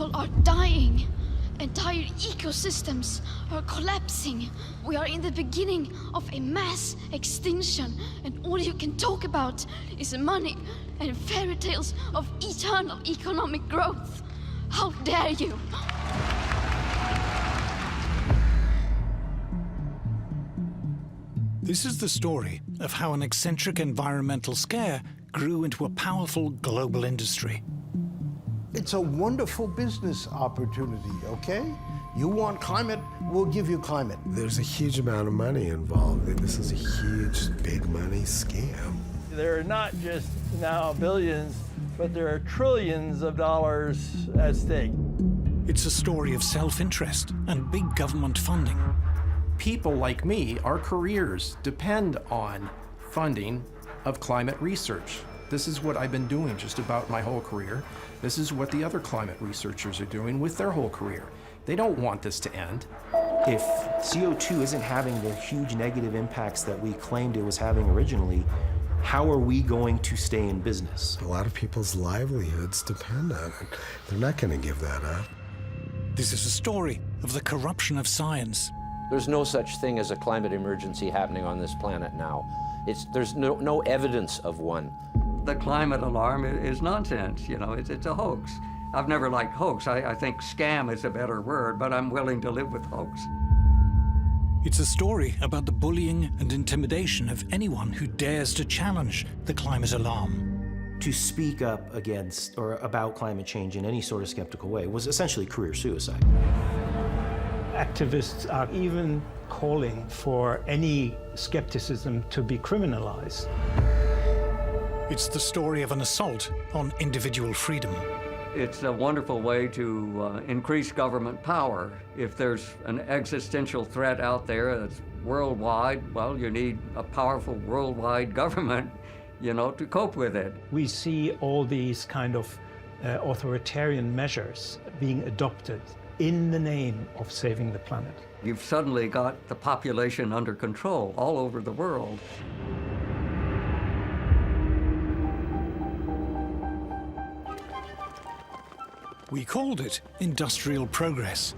People are dying. Entire ecosystems are collapsing. We are in the beginning of a mass extinction, and all you can talk about is money and fairy tales of eternal economic growth. How dare you? This is the story of how an eccentric environmental scare grew into a powerful global industry. It's a wonderful business opportunity, okay? You want climate, we'll give you climate. There's a huge amount of money involved, and this is a huge, big money scam. There are not just now billions, but there are trillions of dollars at stake. It's a story of self-interest and big government funding. People like me, our careers depend on funding of climate research. This is what I've been doing just about my whole career. This is what the other climate researchers are doing with their whole career. They don't want this to end. If CO2 isn't having the huge negative impacts that we claimed it was having originally, how are we going to stay in business? A lot of people's livelihoods depend on it. They're not going to give that up. This is a story of the corruption of science. There's no such thing as a climate emergency happening on this planet now. There's no evidence of one. The climate alarm is nonsense, you know, it's a hoax. I've never liked hoax. I think scam is a better word, but I'm willing to live with hoax. It's a story about the bullying and intimidation of anyone who dares to challenge the climate alarm. To speak up against or about climate change in any sort of skeptical way was essentially career suicide. Activists are even calling for any skepticism to be criminalized. It's the story of an assault on individual freedom. It's a wonderful way to increase government power. If there's an existential threat out there that's worldwide, well, you need a powerful worldwide government, you know, to cope with it. We see all these kind of authoritarian measures being adopted in the name of saving the planet. You've suddenly got the population under control all over the world. We called it industrial progress.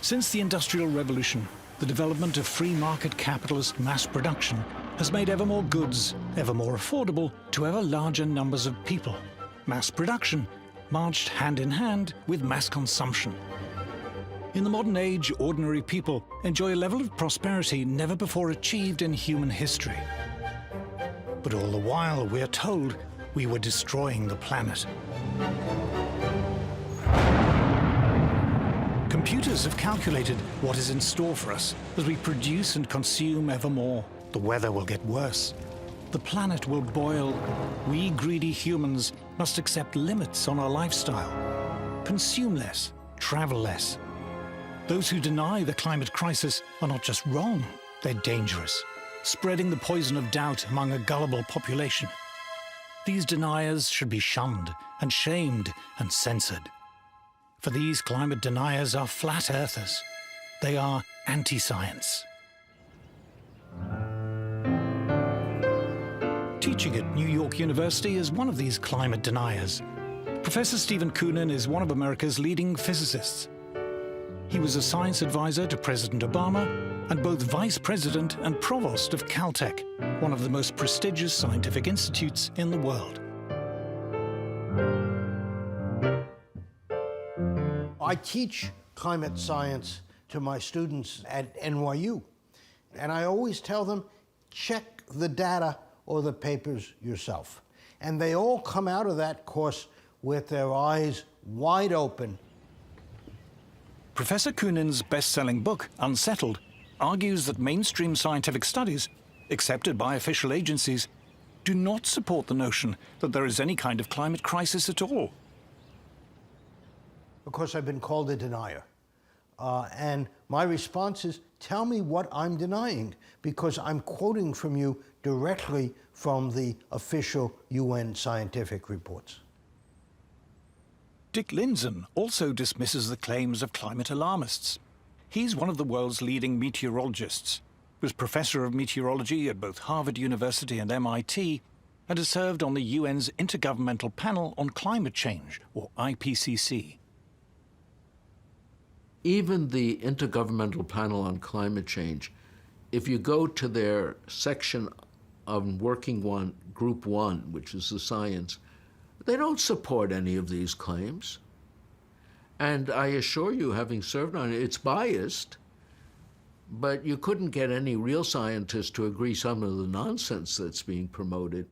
Since the Industrial Revolution, the development of free market capitalist mass production has made ever more goods ever more affordable to ever larger numbers of people. Mass production marched hand in hand with mass consumption. In the modern age, ordinary people enjoy a level of prosperity never before achieved in human history. But all the while, we're told we were destroying the planet. Computers have calculated what is in store for us as we produce and consume ever more. The weather will get worse. The planet will boil. We greedy humans must accept limits on our lifestyle. Consume less, travel less. Those who deny the climate crisis are not just wrong, they're dangerous, spreading the poison of doubt among a gullible population. These deniers should be shunned and shamed and censored. For these climate deniers are flat earthers. They are anti-science. Teaching at New York University is one of these climate deniers. Professor Stephen Koonin is one of America's leading physicists. He was a science advisor to President Obama and both vice president and provost of Caltech, one of the most prestigious scientific institutes in the world. I teach climate science to my students at NYU, and I always tell them, check the data or the papers yourself. And they all come out of that course with their eyes wide open. Professor Koonin's best-selling book, Unsettled, argues that mainstream scientific studies, accepted by official agencies, do not support the notion that there is any kind of climate crisis at all. Of course, I've been called a denier. And my response is, tell me what I'm denying, because I'm quoting from you directly from the official UN scientific reports. Dick Lindzen also dismisses the claims of climate alarmists. He's one of the world's leading meteorologists, was professor of meteorology at both Harvard University and MIT, and has served on the UN's Intergovernmental Panel on Climate Change, or IPCC. Even the Intergovernmental Panel on Climate Change, if you go to their section of Group 1, which is the science, they don't support any of these claims. And I assure you, having served on it, it's biased, but you couldn't get any real scientists to agree some of the nonsense that's being promoted.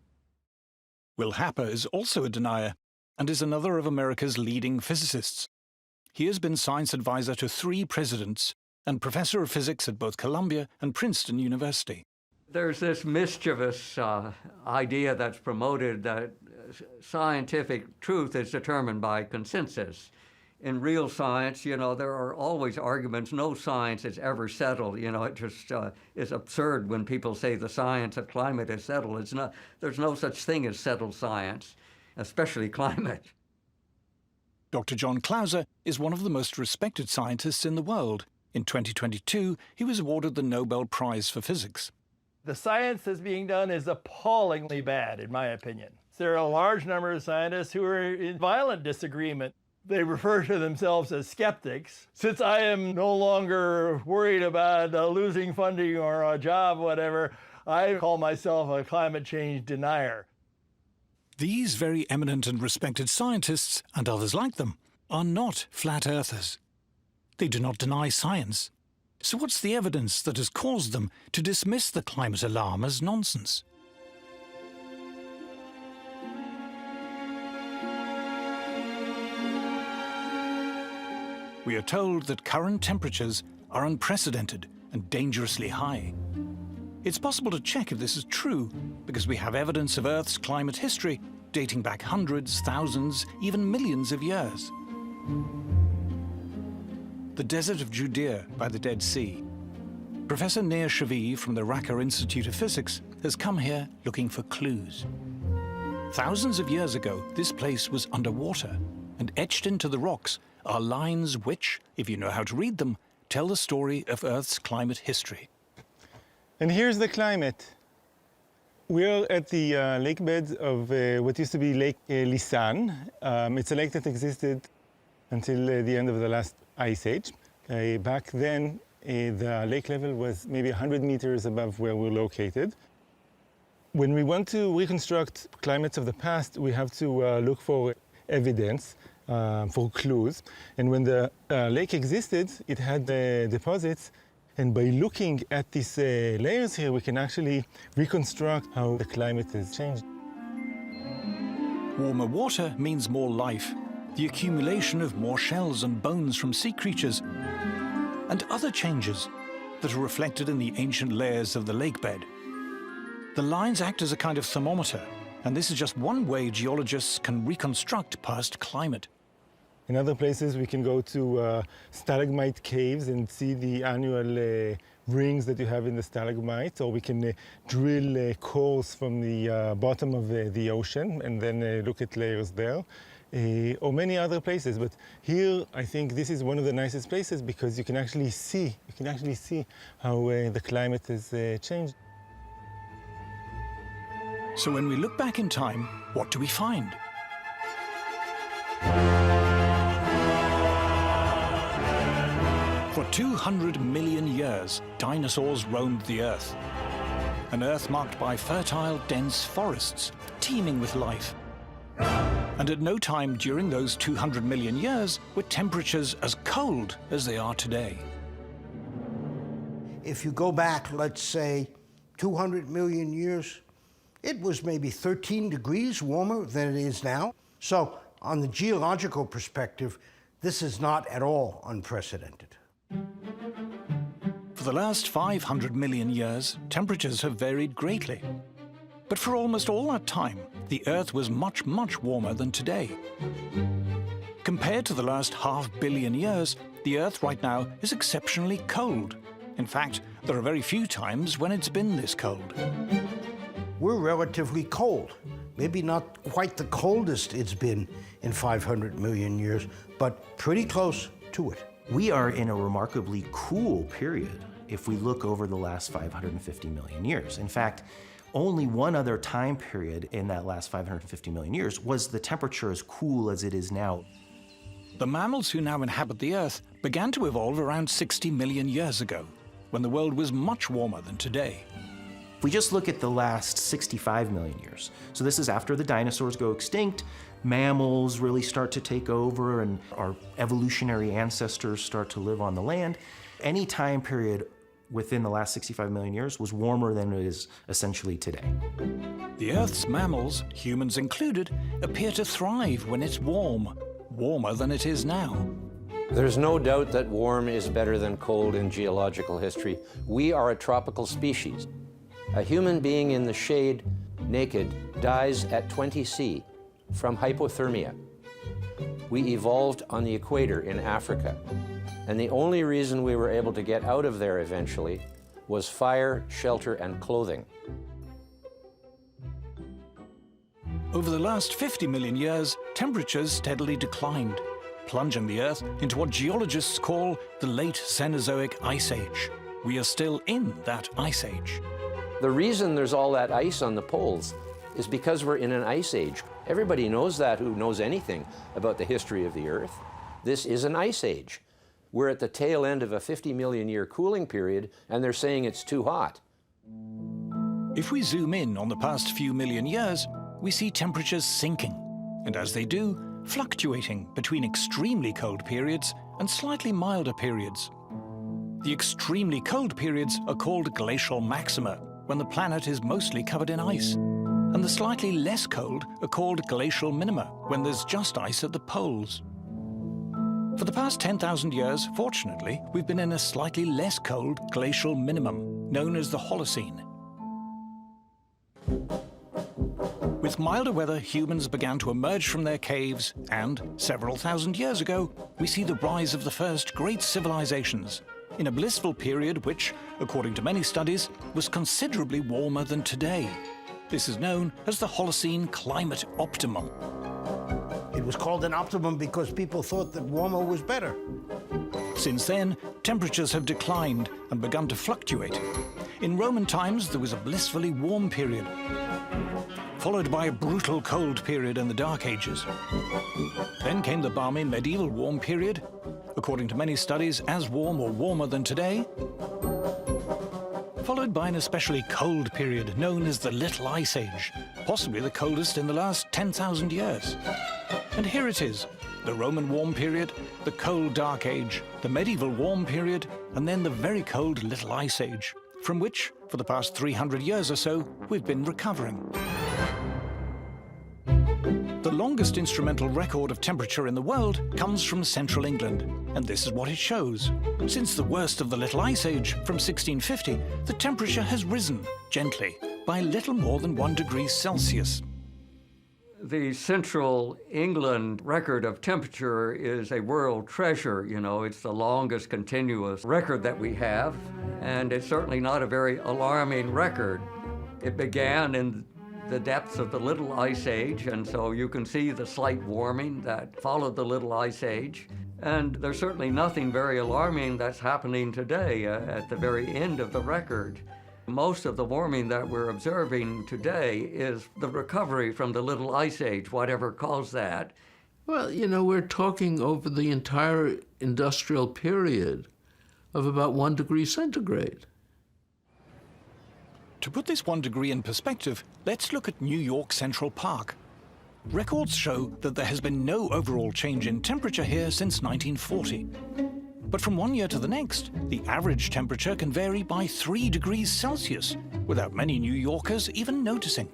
Will Happer is also a denier and is another of America's leading physicists. He has been science advisor to 3 presidents and professor of physics at both Columbia and Princeton University. There's this mischievous idea that's promoted that scientific truth is determined by consensus. In real science, you know, there are always arguments. No science is ever settled. You know, it just is absurd when people say the science of climate is settled. It's not. There's no such thing as settled science, especially climate. Dr. John Clauser is one of the most respected scientists in the world. In 2022, he was awarded the Nobel Prize for Physics. The science that's being done is appallingly bad, in my opinion. There are a large number of scientists who are in violent disagreement. They refer to themselves as skeptics. Since I am no longer worried about losing funding or a job, whatever, I call myself a climate change denier. These very eminent and respected scientists, and others like them, are not flat earthers. They do not deny science. So what's the evidence that has caused them to dismiss the climate alarm as nonsense? We are told that current temperatures are unprecedented and dangerously high. It's possible to check if this is true because we have evidence of Earth's climate history dating back hundreds, thousands, even millions of years. The desert of Judea by the Dead Sea. Professor Nir Shavi from the Raka Institute of Physics has come here looking for clues. Thousands of years ago, this place was underwater, and etched into the rocks are lines which, if you know how to read them, tell the story of Earth's climate history. And here's the climate. We're at the lake bed of what used to be Lake Lisan. It's a lake that existed until the end of the last ice age. Back then, the lake level was maybe 100 meters above where we're located. When we want to reconstruct climates of the past, we have to look for evidence, for clues. And when the lake existed, it had deposits. And by looking at these layers here, we can actually reconstruct how the climate has changed. Warmer water means more life, the accumulation of more shells and bones from sea creatures, and other changes that are reflected in the ancient layers of the lake bed. The lines act as a kind of thermometer, and this is just one way geologists can reconstruct past climate. In other places, we can go to stalagmite caves and see the annual rings that you have in the stalagmites, or we can drill cores from the bottom of the ocean and then look at layers there, or many other places. But here, I think this is one of the nicest places because you can actually see how the climate has changed. So when we look back in time, what do we find? For 200 million years, dinosaurs roamed the Earth. An Earth marked by fertile, dense forests, teeming with life. And at no time during those 200 million years were temperatures as cold as they are today. If you go back, let's say, 200 million years, it was maybe 13 degrees warmer than it is now. So, on the geological perspective, this is not at all unprecedented. For the last 500 million years, temperatures have varied greatly. But for almost all that time, the Earth was much, much warmer than today. Compared to the last half billion years, the Earth right now is exceptionally cold. In fact, there are very few times when it's been this cold. We're relatively cold. Maybe not quite the coldest it's been in 500 million years, but pretty close to it. We are in a remarkably cool period if we look over the last 550 million years. In fact, only one other time period in that last 550 million years was the temperature as cool as it is now. The mammals who now inhabit the Earth began to evolve around 60 million years ago, when the world was much warmer than today. If we just look at the last 65 million years, so this is after the dinosaurs go extinct, mammals really start to take over, and our evolutionary ancestors start to live on the land. Any time period within the last 65 million years was warmer than it is essentially today. The Earth's mammals, humans included, appear to thrive when it's warm, warmer than it is now. There's no doubt that warm is better than cold in geological history. We are a tropical species. A human being in the shade, naked, dies at 20 C from hypothermia. We evolved on the equator in Africa, and the only reason we were able to get out of there eventually was fire, shelter, and clothing. Over the last 50 million years, temperatures steadily declined, plunging the Earth into what geologists call the late Cenozoic Ice Age. We are still in that ice age. The reason there's all that ice on the poles is because we're in an ice age. Everybody knows that who knows anything about the history of the Earth. This is an ice age. We're at the tail end of a 50 million year cooling period, and they're saying it's too hot. If we zoom in on the past few million years, we see temperatures sinking, and as they do, fluctuating between extremely cold periods and slightly milder periods. The extremely cold periods are called glacial maxima, when the planet is mostly covered in ice, and the slightly less cold are called glacial minima, when there's just ice at the poles. For the past 10,000 years, fortunately, we've been in a slightly less cold glacial minimum, known as the Holocene. With milder weather, humans began to emerge from their caves, and several thousand years ago, we see the rise of the first great civilizations, in a blissful period which, according to many studies, was considerably warmer than today. This is known as the Holocene climate optimum. It was called an optimum because people thought that warmer was better. Since then, temperatures have declined and begun to fluctuate. In Roman times, there was a blissfully warm period, followed by a brutal cold period in the Dark Ages. Then came the balmy medieval warm period, according to many studies, as warm or warmer than today, followed by an especially cold period known as the Little Ice Age, possibly the coldest in the last 10,000 years. And here it is, the Roman warm period, the cold Dark Age, the medieval warm period, and then the very cold Little Ice Age, from which, for the past 300 years or so, we've been recovering. The longest instrumental record of temperature in the world comes from central England, and this is what it shows. Since the worst of the Little Ice Age, from 1650, the temperature has risen, gently, by little more than 1 degree Celsius. The central England record of temperature is a world treasure. You know, it's the longest continuous record that we have, and it's certainly not a very alarming record. It began in the depths of the Little Ice Age, and so you can see the slight warming that followed the Little Ice Age. And there's certainly nothing very alarming that's happening today at the very end of the record. Most of the warming that we're observing today is the recovery from the Little Ice Age, whatever caused that. Well, you know, we're talking over the entire industrial period of about 1 degree centigrade. To put this 1 degree in perspective, let's look at New York Central Park. Records show that there has been no overall change in temperature here since 1940. But from one year to the next, the average temperature can vary by 3 degrees Celsius, without many New Yorkers even noticing.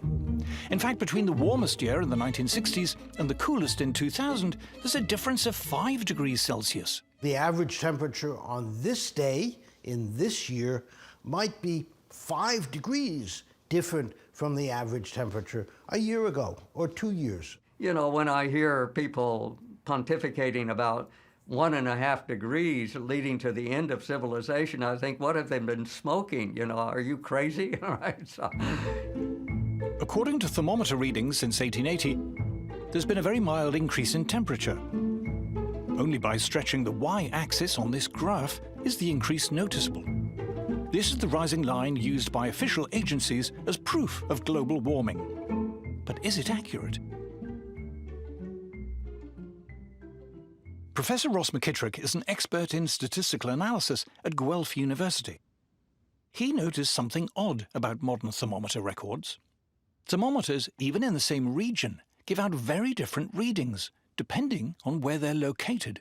In fact, between the warmest year in the 1960s and the coolest in 2000, there's a difference of 5 degrees Celsius. The average temperature on this day in this year might be 5 degrees different from the average temperature a year ago or 2 years. You know, when I hear people pontificating about 1.5 degrees leading to the end of civilization, I think, what have they been smoking? You know, are you crazy? All right, so. According to thermometer readings since 1880, there's been a very mild increase in temperature. Only by stretching the y-axis on this graph is the increase noticeable. This is the rising line used by official agencies as proof of global warming. But is it accurate? Professor Ross McKittrick is an expert in statistical analysis at Guelph University. He noticed something odd about modern thermometer records. Thermometers, even in the same region, give out very different readings, depending on where they're located.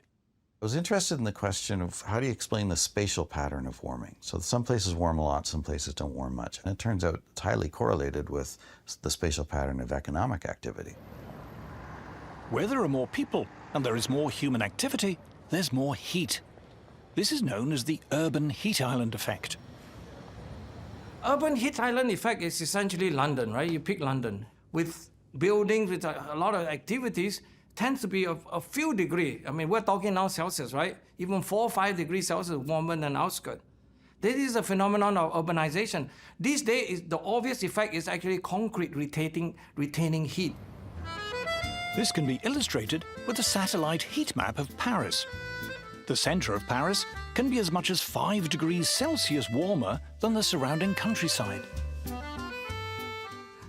I was interested in the question of how do you explain the spatial pattern of warming? So some places warm a lot, some places don't warm much. And it turns out it's highly correlated with the spatial pattern of economic activity. Where there are more people and there is more human activity, there's more heat. This is known as the urban heat island effect. Urban heat island effect is essentially London, right? You pick London. With buildings, with a lot of activities, tends to be a few degrees. I mean, we're talking now Celsius, right? Even 4 or 5 degrees Celsius warmer than outskirts. This is a phenomenon of urbanization. These days, the obvious effect is actually concrete retaining heat. This can be illustrated with a satellite heat map of Paris. The center of Paris can be as much as 5 degrees Celsius warmer than the surrounding countryside.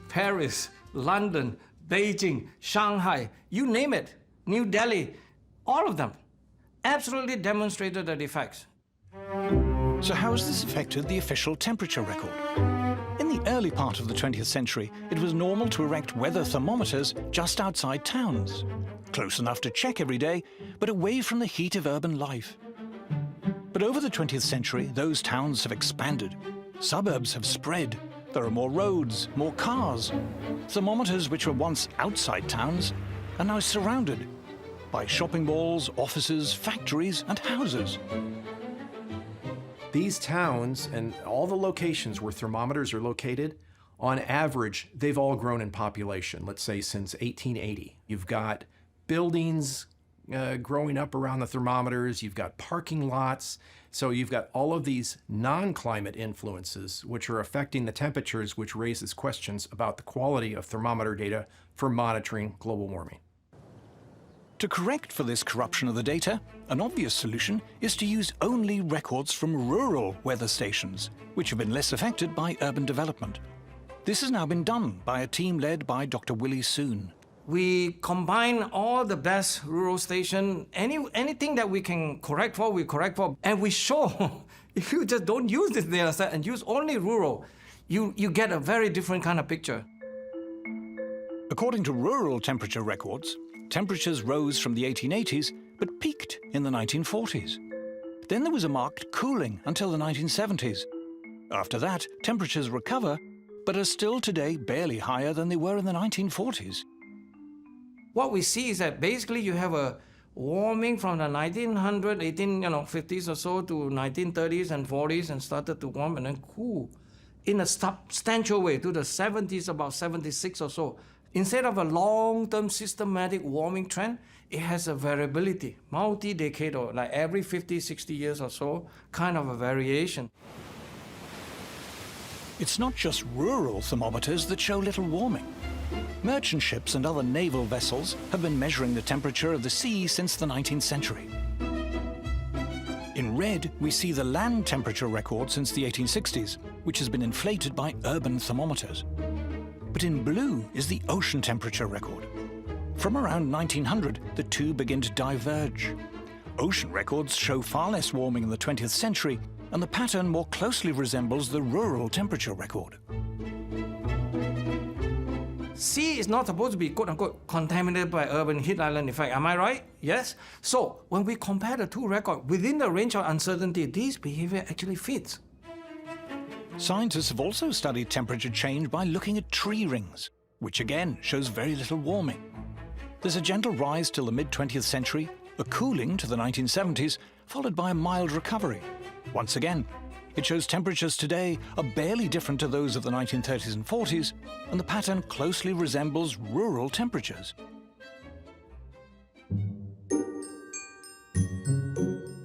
Paris, London, Beijing, Shanghai, you name it, New Delhi, all of them absolutely demonstrated the effects. So how has this affected the official temperature record? In the early part of the 20th century, it was normal to erect weather thermometers just outside towns, close enough to check every day, but away from the heat of urban life. But over the 20th century, those towns have expanded. Suburbs have spread. There are more roads, more cars. Thermometers which were once outside towns are now surrounded by shopping malls, offices, factories, and houses. These towns and all the locations where thermometers are located, on average, they've all grown in population, let's say since 1880. You've got buildings growing up around the thermometers, you've got parking lots, so you've got all of these non-climate influences which are affecting the temperatures, which raises questions about the quality of thermometer data for monitoring global warming. To correct for this corruption of the data, an obvious solution is to use only records from rural weather stations, which have been less affected by urban development. This has now been done by a team led by Dr. Willie Soon. We combine all the best rural stations, anything that we can correct for, we correct for, and we show if you just don't use this data set and use only rural, you get a very different kind of picture. According to rural temperature records, temperatures rose from the 1880s but peaked in the 1940s. Then there was a marked cooling until the 1970s. After that, temperatures recover, but are still today barely higher than they were in the 1940s. What we see is that basically you have a warming from the 50s or so to 1930s and 40s and started to warm and then cool in a substantial way to the 70s, about 76 or so. Instead of a long-term systematic warming trend, it has a variability, multi-decadal, like every 50, 60 years or so, kind of a variation. It's not just rural thermometers that show little warming. Merchant ships and other naval vessels have been measuring the temperature of the sea since the 19th century. In red, we see the land temperature record since the 1860s, which has been inflated by urban thermometers. But in blue is the ocean temperature record. From around 1900, the two begin to diverge. Ocean records show far less warming in the 20th century, and the pattern more closely resembles the rural temperature record. Sea is not supposed to be, quote-unquote, contaminated by urban heat island effect. Am I right? Yes? So when we compare the two records, within the range of uncertainty, this behavior actually fits. Scientists have also studied temperature change by looking at tree rings, which again shows very little warming. There's a gentle rise till the mid-20th century, a cooling to the 1970s, followed by a mild recovery. Once again, it shows temperatures today are barely different to those of the 1930s and 40s, and the pattern closely resembles rural temperatures.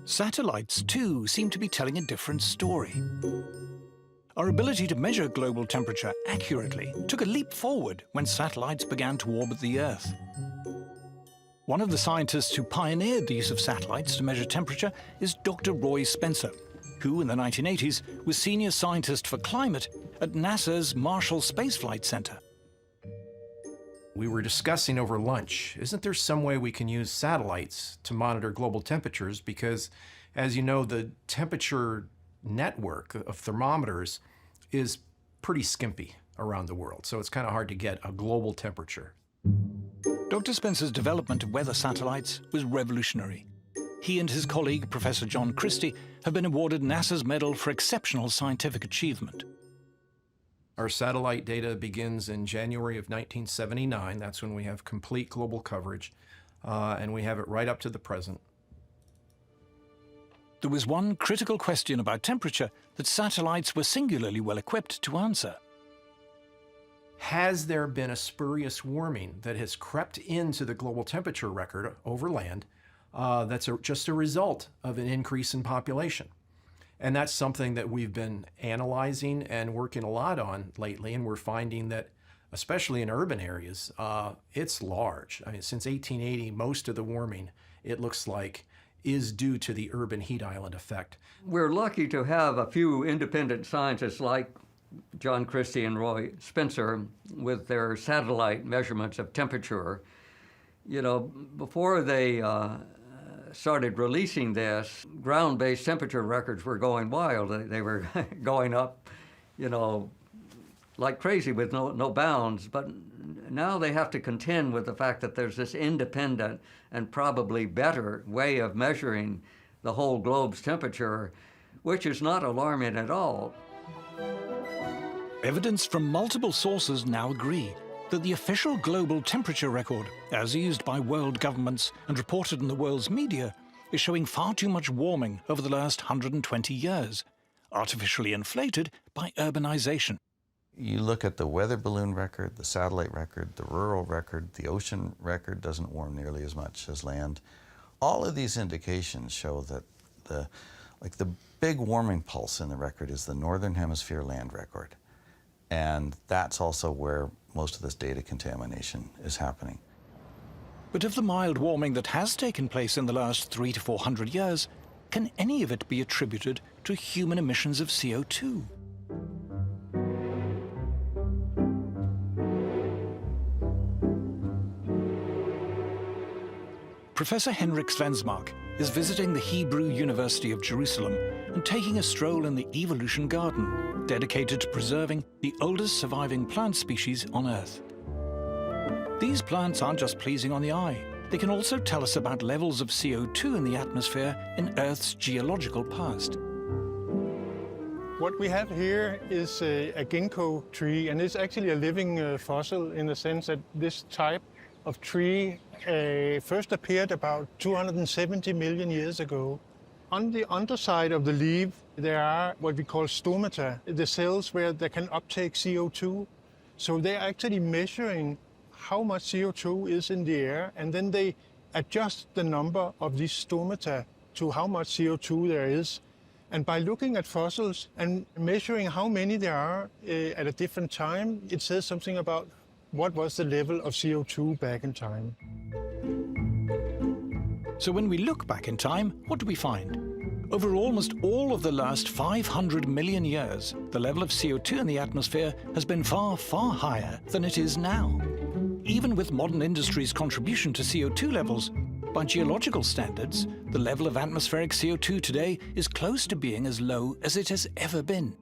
Satellites, too, seem to be telling a different story. Our ability to measure global temperature accurately took a leap forward when satellites began to orbit the Earth. One of the scientists who pioneered the use of satellites to measure temperature is Dr. Roy Spencer, who in the 1980s was senior scientist for climate at NASA's Marshall Space Flight Center. We were discussing over lunch, isn't there some way we can use satellites to monitor global temperatures? Because, as you know, the temperature network of thermometers is pretty skimpy around the world, so it's kind of hard to get a global temperature. Dr. Spencer's development of weather satellites was revolutionary. He and his colleague, Professor John Christie, have been awarded NASA's Medal for Exceptional Scientific Achievement. Our satellite data begins in January of 1979. That's when we have complete global coverage, and we have it right up to the present. There was one critical question about temperature that satellites were singularly well equipped to answer. Has there been a spurious warming that has crept into the global temperature record over land that's just a result of an increase in population? And that's something that we've been analyzing and working a lot on lately, and we're finding that, especially in urban areas, it's large. I mean, since 1880, most of the warming, it looks like, is due to the urban heat island effect. We're lucky to have a few independent scientists like John Christie and Roy Spencer with their satellite measurements of temperature. You know, before they started releasing this, ground-based temperature records were going wild. They were going up, you know, like crazy with no bounds. But now they have to contend with the fact that there's this independent and probably better way of measuring the whole globe's temperature, which is not alarming at all. Evidence from multiple sources now agree that the official global temperature record, as used by world governments and reported in the world's media, is showing far too much warming over the last 120 years, artificially inflated by urbanization. You look at the weather balloon record, the satellite record, the rural record, the ocean record doesn't warm nearly as much as land. All of these indications show that the big warming pulse in the record is the Northern Hemisphere land record. And that's also where most of this data contamination is happening. But of the mild warming that has taken place in the last 300 to 400 years, can any of it be attributed to human emissions of CO2? Professor Henrik Svensmark is visiting the Hebrew University of Jerusalem and taking a stroll in the Evolution Garden, dedicated to preserving the oldest surviving plant species on Earth. These plants aren't just pleasing on the eye. They can also tell us about levels of CO2 in the atmosphere in Earth's geological past. What we have here is a ginkgo tree, and it's actually a living fossil in the sense that this type of tree first appeared about 270 million years ago. On the underside of the leaf, there are what we call stomata, the cells where they can uptake CO2. So they're actually measuring how much CO2 is in the air, and then they adjust the number of these stomata to how much CO2 there is. And by looking at fossils and measuring how many there are at a different time, it says something about what was the level of CO2 back in time. So when we look back in time, what do we find? Over almost all of the last 500 million years, the level of CO2 in the atmosphere has been far, far higher than it is now. Even with modern industry's contribution to CO2 levels, by geological standards, the level of atmospheric CO2 today is close to being as low as it has ever been.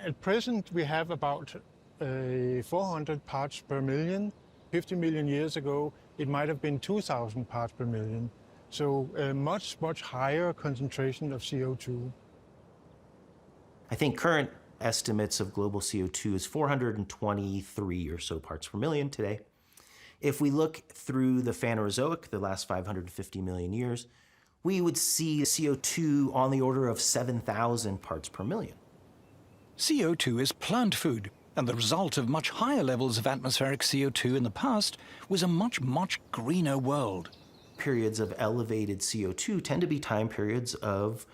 At present, we have about 400 parts per million. 50 million years ago, it might have been 2,000 parts per million. So a much, much higher concentration of CO2. I think current estimates of global CO2 is 423 or so parts per million today. If we look through the Phanerozoic, the last 550 million years, we would see CO2 on the order of 7,000 parts per million. CO2 is plant food, and the result of much higher levels of atmospheric CO2 in the past was a much, much greener world. Periods of elevated CO2 tend to be time periods of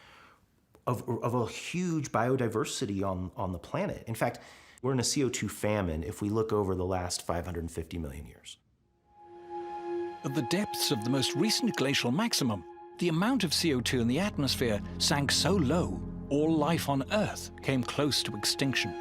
a huge biodiversity on the planet. In fact, we're in a CO2 famine if we look over the last 550 million years. At the depths of the most recent glacial maximum, the amount of CO2 in the atmosphere sank so low, all life on Earth came close to extinction.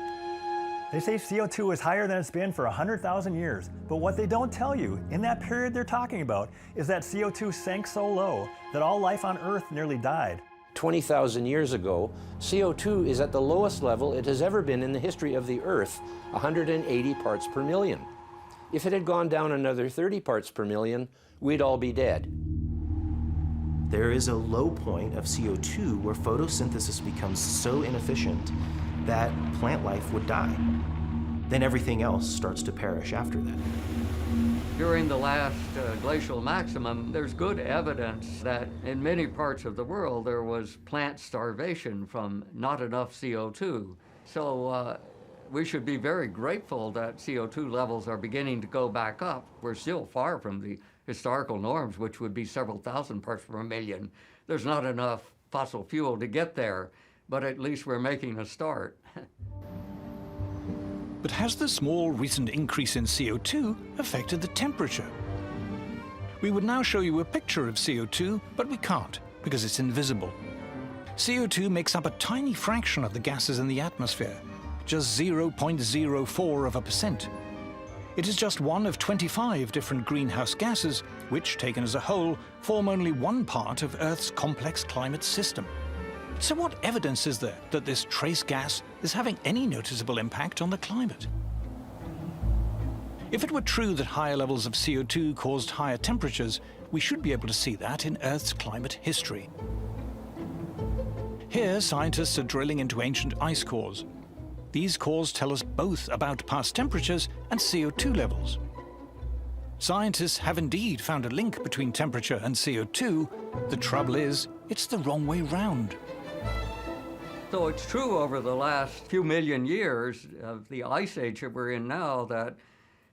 They say CO2 is higher than it's been for 100,000 years, but what they don't tell you in that period they're talking about is that CO2 sank so low that all life on Earth nearly died. 20,000 years ago, CO2 is at the lowest level it has ever been in the history of the Earth, 180 parts per million. If it had gone down another 30 parts per million, we'd all be dead. There is a low point of CO2 where photosynthesis becomes so inefficient that plant life would die. Then everything else starts to perish after that. During the last glacial maximum, there's good evidence that in many parts of the world there was plant starvation from not enough CO2. So we should be very grateful that CO2 levels are beginning to go back up. We're still far from the historical norms, which would be several thousand parts per million. There's not enough fossil fuel to get there, but at least we're making a start. But has the small recent increase in CO2 affected the temperature? We would now show you a picture of CO2, but we can't because it's invisible. CO2 makes up a tiny fraction of the gases in the atmosphere, just 0.04%. It is just one of 25 different greenhouse gases, which, taken as a whole, form only one part of Earth's complex climate system. So what evidence is there that this trace gas is having any noticeable impact on the climate? If it were true that higher levels of CO2 caused higher temperatures, we should be able to see that in Earth's climate history. Here, scientists are drilling into ancient ice cores. These cores tell us both about past temperatures and CO2 levels. Scientists have indeed found a link between temperature and CO2. The trouble is, it's the wrong way round. So it's true over the last few million years of the ice age that we're in now that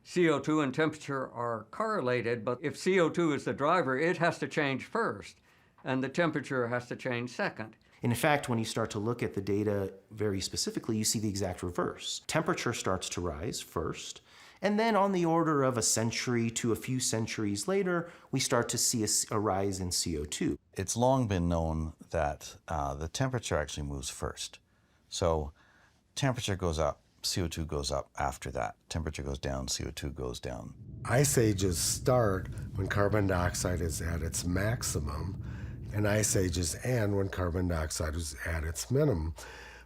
CO2 and temperature are correlated, but if CO2 is the driver, it has to change first, and the temperature has to change second. In fact, when you start to look at the data very specifically, you see the exact reverse. Temperature starts to rise first, and then on the order of a century to a few centuries later, we start to see a rise in CO2. It's long been known that the temperature actually moves first. So temperature goes up, CO2 goes up after that. Temperature goes down, CO2 goes down. Ice ages start when carbon dioxide is at its maximum, and ice ages end when carbon dioxide is at its minimum,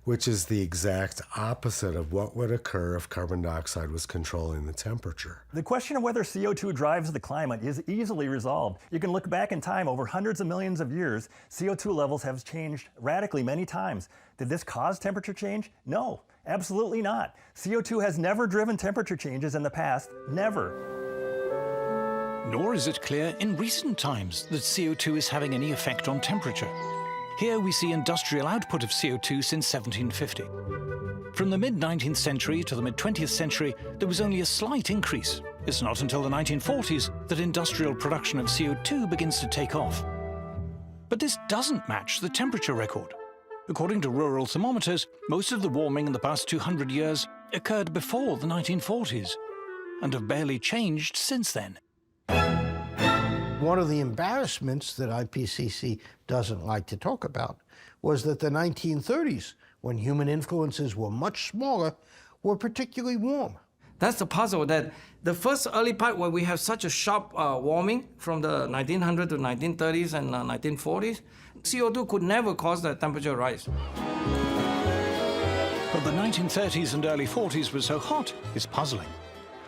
which is the exact opposite of what would occur if carbon dioxide was controlling the temperature. The question of whether CO2 drives the climate is easily resolved. You can look back in time over hundreds of millions of years. CO2 levels have changed radically many times. Did this cause temperature change? No, absolutely not. CO2 has never driven temperature changes in the past, never. Nor is it clear in recent times that CO2 is having any effect on temperature. Here we see industrial output of CO2 since 1750. From the mid-19th century to the mid-20th century, there was only a slight increase. It's not until the 1940s that industrial production of CO2 begins to take off. But this doesn't match the temperature record. According to rural thermometers, most of the warming in the past 200 years occurred before the 1940s and have barely changed since then. One of the embarrassments that IPCC doesn't like to talk about was that the 1930s, when human influences were much smaller, were particularly warm. That's the puzzle, that the first early part where we have such a sharp warming from the 1900s to 1930s and 1940s, CO2 could never cause the temperature rise. But the 1930s and early 40s were so hot is puzzling.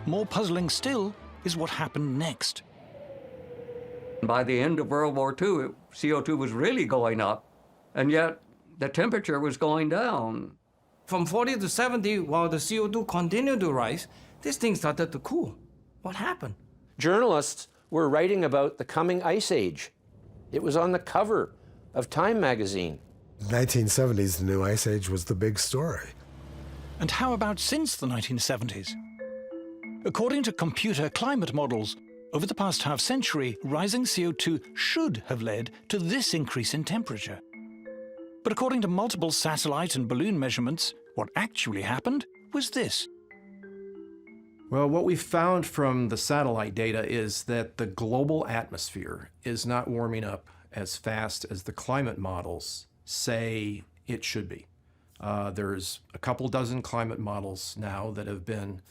More puzzling still is what happened next. By the end of World War II, CO2 was really going up, and yet the temperature was going down. From 40 to 70, while the CO2 continued to rise, this thing started to cool. What happened? Journalists were writing about the coming ice age. It was on the cover of Time magazine. 1970s, the new ice age was the big story. And how about since the 1970s? According to computer climate models, over the past half-century, rising CO2 should have led to this increase in temperature. But according to multiple satellite and balloon measurements, what actually happened was this. Well, what we've found from the satellite data is that the global atmosphere is not warming up as fast as the climate models say it should be. There's a couple dozen climate models now that have been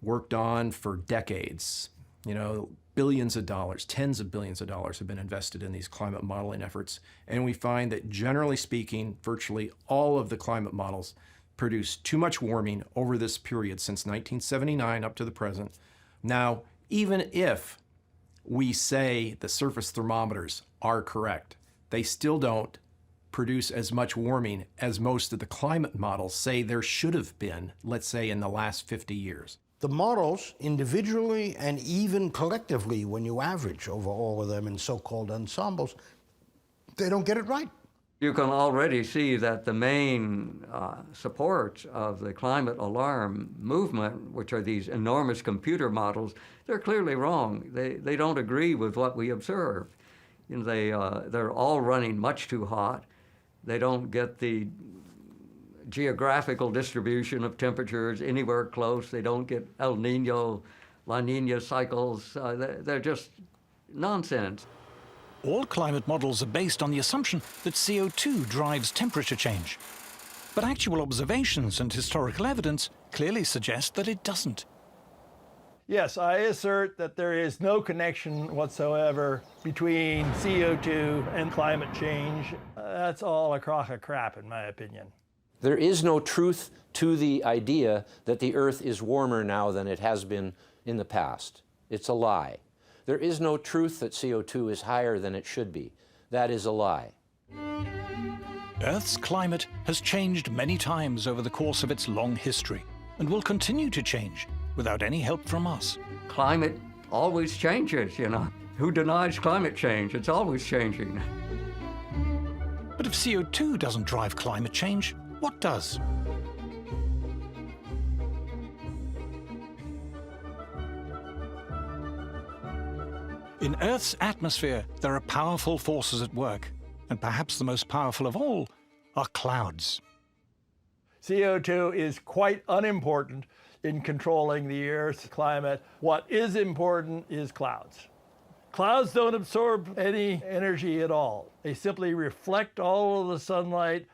worked on for decades. You know, billions of dollars, tens of billions of dollars have been invested in these climate modeling efforts. And we find that generally speaking, virtually all of the climate models produce too much warming over this period since 1979 up to the present. Now, even if we say the surface thermometers are correct, they still don't produce as much warming as most of the climate models say there should have been, let's say, in the last 50 years. The models, individually and even collectively, when you average over all of them in so-called ensembles, they don't get it right. You can already see that the main supports of the climate alarm movement, which are these enormous computer models, they're clearly wrong. They don't agree with what we observe. You know, they're all running much too hot. They don't get the geographical distribution of temperatures anywhere close. They don't get El Nino, La Nina cycles. They're just nonsense. All climate models are based on the assumption that CO2 drives temperature change. But actual observations and historical evidence clearly suggest that it doesn't. Yes, I assert that there is no connection whatsoever between CO2 and climate change. That's all a crock of crap, in my opinion. There is no truth to the idea that the Earth is warmer now than it has been in the past. It's a lie. There is no truth that CO2 is higher than it should be. That is a lie. Earth's climate has changed many times over the course of its long history and will continue to change without any help from us. Climate always changes, you know. Who denies climate change? It's always changing. But if CO2 doesn't drive climate change, what does? In Earth's atmosphere, there are powerful forces at work, and perhaps the most powerful of all are clouds. CO2 is quite unimportant in controlling the Earth's climate. What is important is clouds. Clouds don't absorb any energy at all. They simply reflect all of the sunlight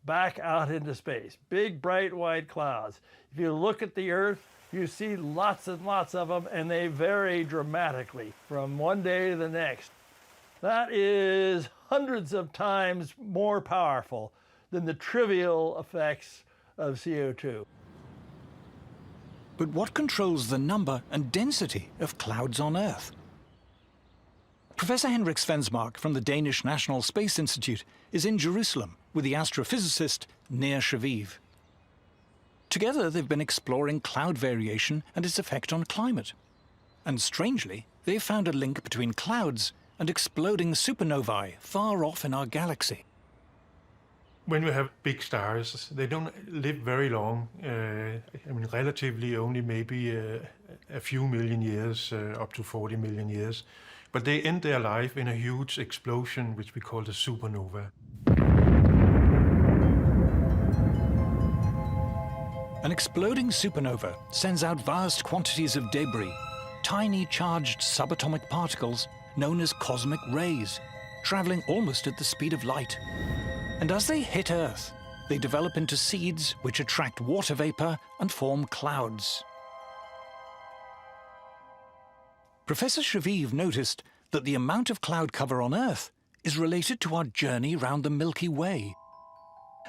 back out into space. Big, bright, white clouds. If you look at the Earth, you see lots and lots of them, and they vary dramatically from one day to the next. That is hundreds of times more powerful than the trivial effects of CO2. But what controls the number and density of clouds on Earth? Professor Henrik Svensmark from the Danish National Space Institute is in Jerusalem with the astrophysicist Nir Shaviv. Together, they've been exploring cloud variation and its effect on climate. And strangely, they've found a link between clouds and exploding supernovae far off in our galaxy. When you have big stars, they don't live very long. Relatively only maybe a few million years, up to 40 million years. But they end their life in a huge explosion, which we call the supernova. An exploding supernova sends out vast quantities of debris, tiny charged subatomic particles known as cosmic rays, traveling almost at the speed of light. And as they hit Earth, they develop into seeds which attract water vapor and form clouds. Professor Shaviv noticed that the amount of cloud cover on Earth is related to our journey round the Milky Way.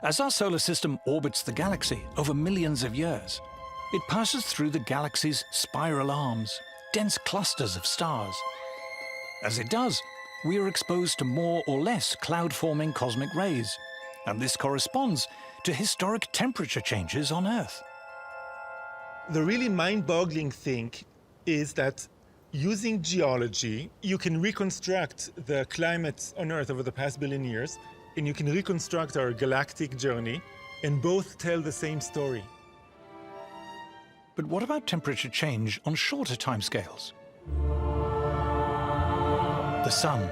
As our solar system orbits the galaxy over millions of years, it passes through the galaxy's spiral arms, dense clusters of stars. As it does, we are exposed to more or less cloud-forming cosmic rays, and this corresponds to historic temperature changes on Earth. The really mind-boggling thing is that using geology, you can reconstruct the climate on Earth over the past billion years, and you can reconstruct our galactic journey, and both tell the same story. But what about temperature change on shorter timescales? The sun,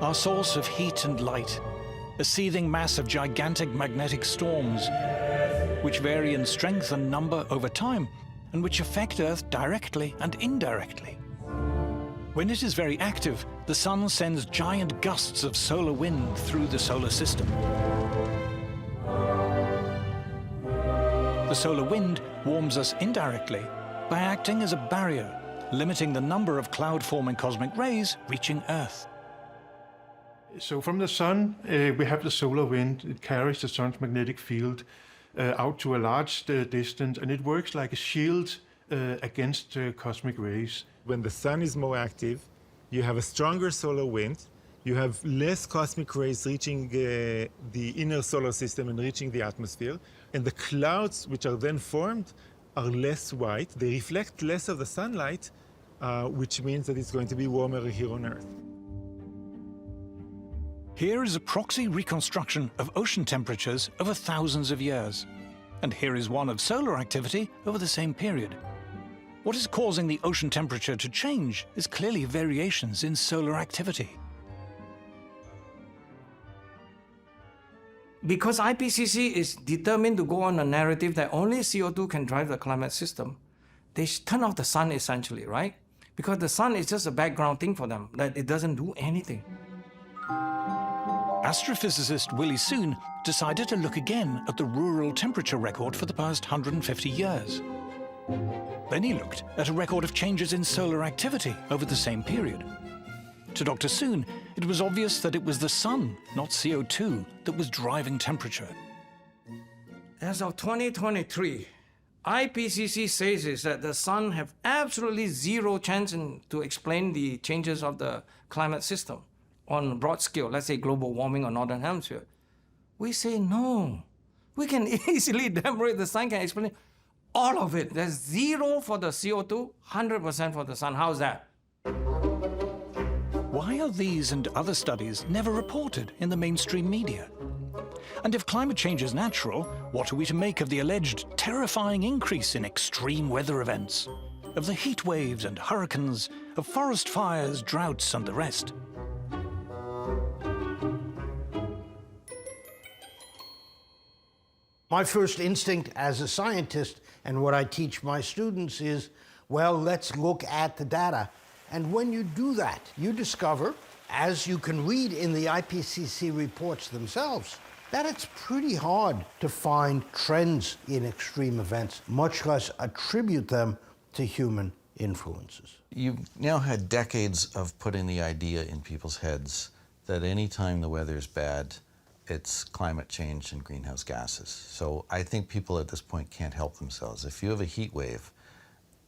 our source of heat and light, a seething mass of gigantic magnetic storms, which vary in strength and number over time, and which affect Earth directly and indirectly. When it is very active, the sun sends giant gusts of solar wind through the solar system. The solar wind warms us indirectly by acting as a barrier, limiting the number of cloud-forming cosmic rays reaching Earth. So from the sun, we have the solar wind. It carries the sun's magnetic field out to a large distance, and it works like a shield against cosmic rays. When the sun is more active, you have a stronger solar wind, you have less cosmic rays reaching the inner solar system and reaching the atmosphere, and the clouds which are then formed are less white. They reflect less of the sunlight, which means that it's going to be warmer here on Earth. Here is a proxy reconstruction of ocean temperatures over thousands of years. And here is one of solar activity over the same period. What is causing the ocean temperature to change is clearly variations in solar activity. Because IPCC is determined to go on a narrative that only CO2 can drive the climate system, they turn off the sun essentially, right? Because the sun is just a background thing for them, that it doesn't do anything. Astrophysicist Willie Soon decided to look again at the rural temperature record for the past 150 years. Then he looked at a record of changes in solar activity over the same period. To Dr. Soon, it was obvious that it was the sun, not CO2, that was driving temperature. As of 2023, IPCC says is that the sun have absolutely zero chance to explain the changes of the climate system on a broad scale, let's say global warming or northern hemisphere. We say no. We can easily demonstrate the sun can explain all of it. There's zero for the CO2, 100% for the sun. How's that? Why are these and other studies never reported in the mainstream media? And if climate change is natural, what are we to make of the alleged terrifying increase in extreme weather events? Of the heat waves and hurricanes, of forest fires, droughts, and the rest? My first instinct as a scientist, and what I teach my students, is, well, let's look at the data. And when you do that, you discover, as you can read in the IPCC reports themselves, that it's pretty hard to find trends in extreme events, much less attribute them to human influences. You've now had decades of putting the idea in people's heads that any time the weather is bad, it's climate change and greenhouse gases. So I think people at this point can't help themselves. If you have a heat wave,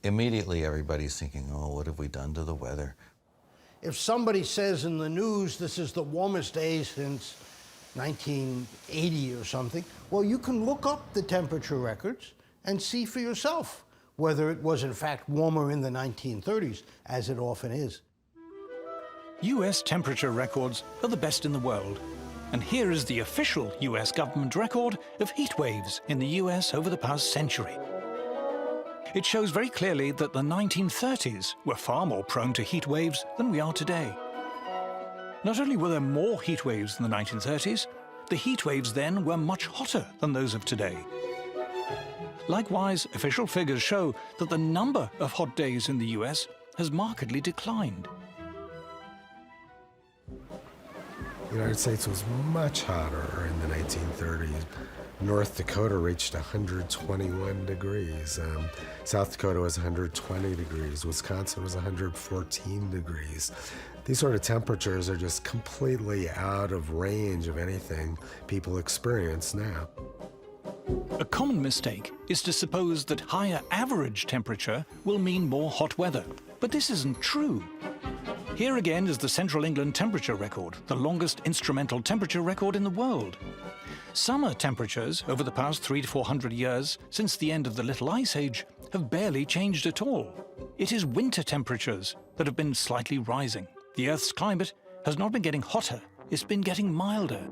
immediately everybody's thinking, oh, what have we done to the weather? If somebody says in the news this is the warmest day since 1980 or something, well, you can look up the temperature records and see for yourself whether it was in fact warmer in the 1930s, as it often is. US temperature records are the best in the world. And here is the official US government record of heat waves in the US over the past century. It shows very clearly that the 1930s were far more prone to heat waves than we are today. Not only were there more heat waves in the 1930s, the heat waves then were much hotter than those of today. Likewise, official figures show that the number of hot days in the US has markedly declined. The United States was much hotter in the 1930s. North Dakota reached 121 degrees. South Dakota was 120 degrees. Wisconsin was 114 degrees. These sort of temperatures are just completely out of range of anything people experience now. A common mistake is to suppose that higher average temperature will mean more hot weather. But this isn't true. Here again is the Central England temperature record, the longest instrumental temperature record in the world. Summer temperatures over the past 300 to 400 years, since the end of the Little Ice Age, have barely changed at all. It is winter temperatures that have been slightly rising. The Earth's climate has not been getting hotter, it's been getting milder.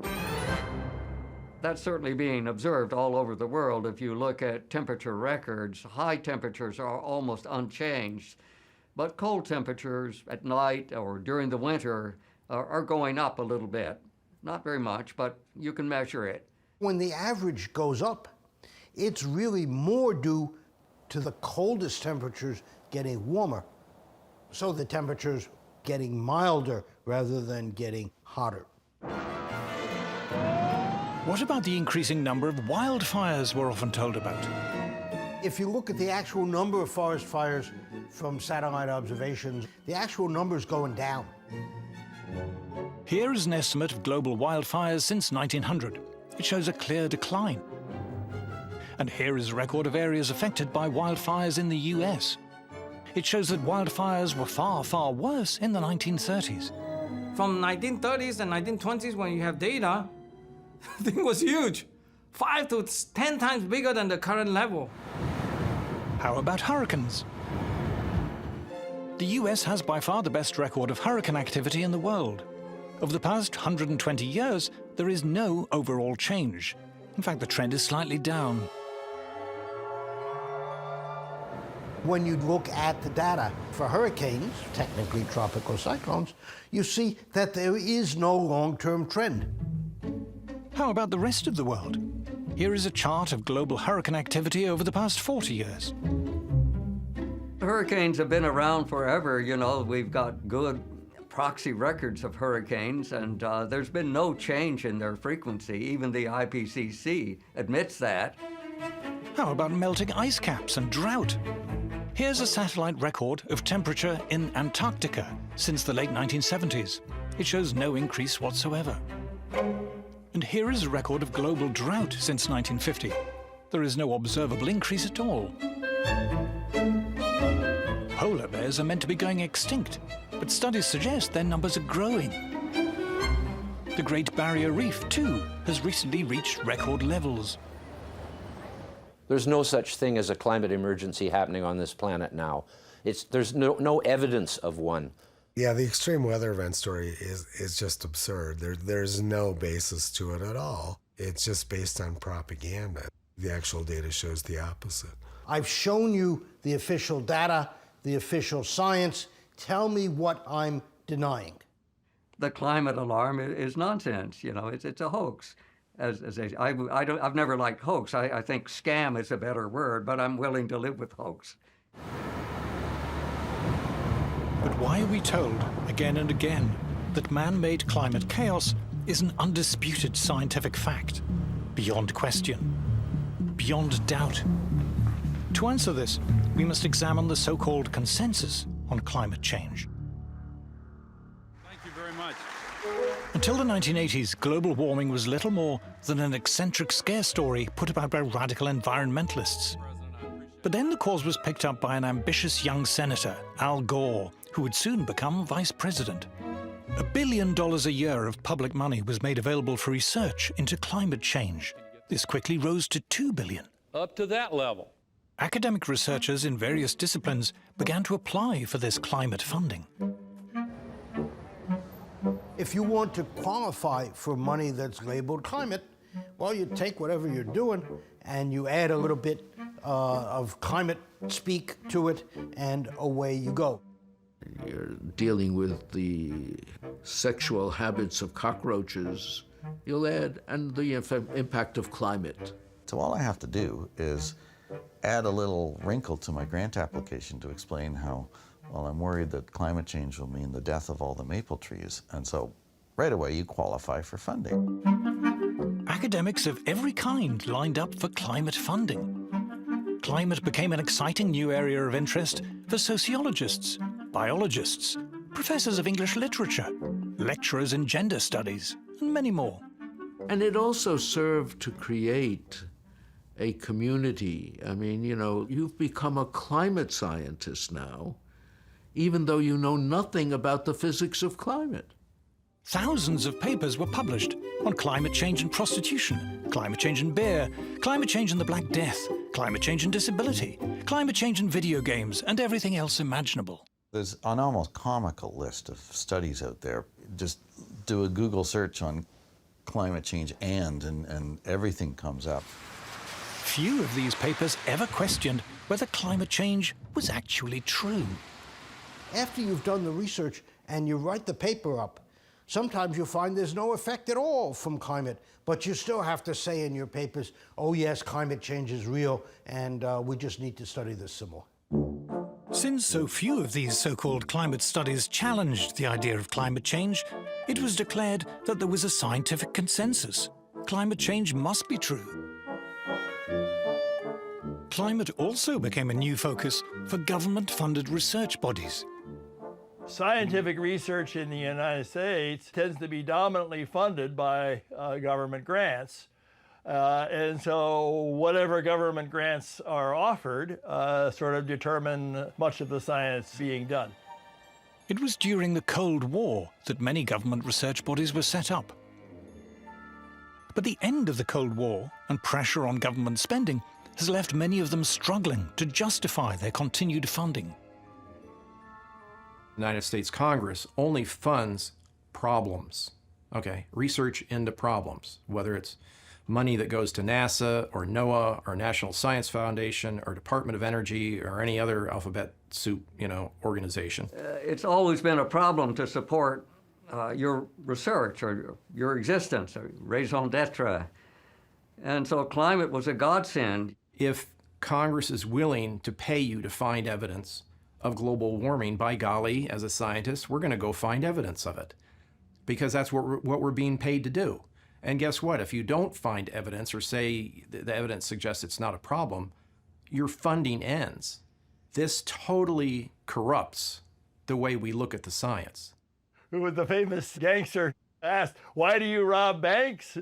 That's certainly being observed all over the world. If you look at temperature records, high temperatures are almost unchanged. But cold temperatures at night or during the winter are going up a little bit. Not very much, but you can measure it. When the average goes up, it's really more due to the coldest temperatures getting warmer. So the temperatures getting milder rather than getting hotter. What about the increasing number of wildfires we're often told about? If you look at the actual number of forest fires from satellite observations, the actual number is going down. Here is an estimate of global wildfires since 1900. It shows a clear decline. And here is a record of areas affected by wildfires in the US. It shows that wildfires were far, far worse in the 1930s. From 1930s and 1920s, when you have data, the thing was huge. 5 to 10 times bigger than the current level. How about hurricanes? The US has by far the best record of hurricane activity in the world. Over the past 120 years, there is no overall change. In fact, the trend is slightly down. When you look at the data for hurricanes, technically tropical cyclones, you see that there is no long-term trend. How about the rest of the world? Here is a chart of global hurricane activity over the past 40 years. Hurricanes have been around forever. You know, we've got good proxy records of hurricanes, and there's been no change in their frequency. Even the IPCC admits that. How about melting ice caps and drought? Here's a satellite record of temperature in Antarctica since the late 1970s. It shows no increase whatsoever. And here is a record of global drought since 1950. There is no observable increase at all. Polar bears are meant to be going extinct, but studies suggest their numbers are growing. The Great Barrier Reef, too, has recently reached record levels. There's no such thing as a climate emergency happening on this planet now. There's no evidence of one. Yeah, the extreme weather event story is just absurd. There's no basis to it at all. It's just based on propaganda. The actual data shows the opposite. I've shown you the official data, the official science. Tell me what I'm denying. The climate alarm is nonsense. You know, it's a hoax. I've never liked hoax. I think scam is a better word, but I'm willing to live with hoax. But why are we told, again and again, that man-made climate chaos is an undisputed scientific fact, beyond question, beyond doubt? To answer this, we must examine the so-called consensus on climate change. Thank you very much. Until the 1980s, global warming was little more than an eccentric scare story put about by radical environmentalists. But then the cause was picked up by an ambitious young senator, Al Gore, who would soon become vice president. $1 billion a year of public money was made available for research into climate change. This quickly rose to $2 billion. Up to that level. Academic researchers in various disciplines began to apply for this climate funding. If you want to qualify for money that's labeled climate, well, you take whatever you're doing and you add a little bit of climate speak to it, and away you go. You're dealing with the sexual habits of cockroaches. You'll add, and the impact of climate. So all I have to do is add a little wrinkle to my grant application to explain how, well, I'm worried that climate change will mean the death of all the maple trees. And so right away you qualify for funding. Academics of every kind lined up for climate funding. Climate became an exciting new area of interest for sociologists, biologists, professors of English literature, lecturers in gender studies, and many more. And it also served to create a community. I mean, you know, you've become a climate scientist now, even though you know nothing about the physics of climate. Thousands of papers were published on climate change and prostitution, climate change and beer, climate change and the Black Death, climate change and disability, climate change and video games, and everything else imaginable. There's an almost comical list of studies out there. Just do a Google search on climate change and everything comes up. Few of these papers ever questioned whether climate change was actually true. After you've done the research and you write the paper up, sometimes you'll find there's no effect at all from climate, but you still have to say in your papers, oh yes, climate change is real, and we just need to study this some more. Since so few of these so-called climate studies challenged the idea of climate change, it was declared that there was a scientific consensus. climate change must be true. Climate also became a new focus for government-funded research bodies. Scientific research in the United States tends to be dominantly funded by government grants. And so whatever government grants are offered sort of determine much of the science being done. It was during the Cold War that many government research bodies were set up. But the end of the Cold War and pressure on government spending has left many of them struggling to justify their continued funding. The United States Congress only funds problems, okay? Research into problems, whether it's money that goes to NASA or NOAA or National Science Foundation or Department of Energy or any other alphabet soup, organization. It's always been a problem to support your research or your existence, or raison d'etre. And so climate was a godsend. If Congress is willing to pay you to find evidence of global warming, by golly, as a scientist, we're going to go find evidence of it, because that's what we're being paid to do. And guess what? If you don't find evidence, or say the evidence suggests it's not a problem, your funding ends. This totally corrupts the way we look at the science. Who was the famous gangster asked, "Why do you rob banks?"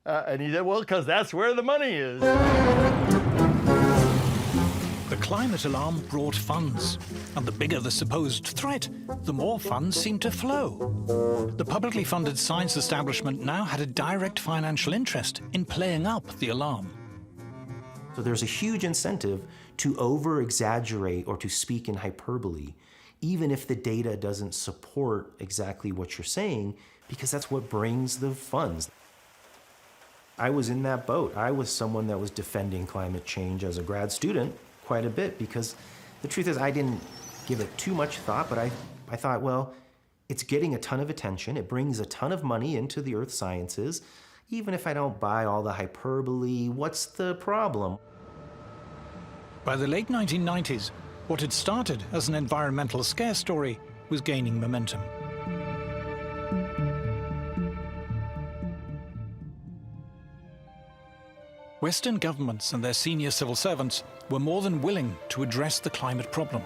And he said, "Well, because that's where the money is." The climate alarm brought funds, and the bigger the supposed threat, the more funds seemed to flow. The publicly funded science establishment now had a direct financial interest in playing up the alarm. So there's a huge incentive to over-exaggerate or to speak in hyperbole, even if the data doesn't support exactly what you're saying, because that's what brings the funds. I was in that boat. I was someone that was defending climate change as a grad student quite a bit, because the truth is I didn't give it too much thought, but I thought, well, it's getting a ton of attention. It brings a ton of money into the earth sciences. Even if I don't buy all the hyperbole, what's the problem? By the late 1990s, what had started as an environmental scare story was gaining momentum. Western governments and their senior civil servants were more than willing to address the climate problem.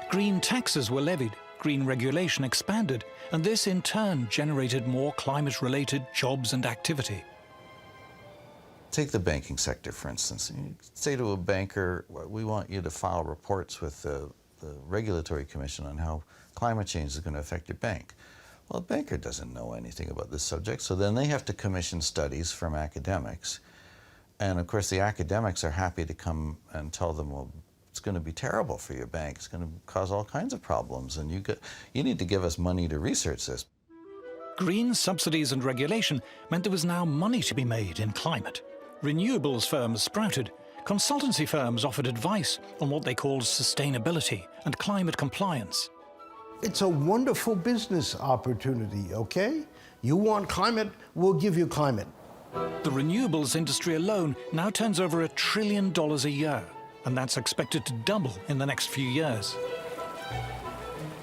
Green taxes were levied, green regulation expanded, and this in turn generated more climate-related jobs and activity. Take the banking sector, for instance. You say to a banker, we want you to file reports with the Regulatory Commission on how climate change is going to affect your bank. Well, a banker doesn't know anything about this subject, so then they have to commission studies from academics. And of course, the academics are happy to come and tell them, well, it's going to be terrible for your bank. It's going to cause all kinds of problems, and you need to give us money to research this. Green subsidies and regulation meant there was now money to be made in climate. Renewables firms sprouted. Consultancy firms offered advice on what they called sustainability and climate compliance. It's a wonderful business opportunity, okay? You want climate, we'll give you climate. The renewables industry alone now turns over $1 trillion a year, and that's expected to double in the next few years.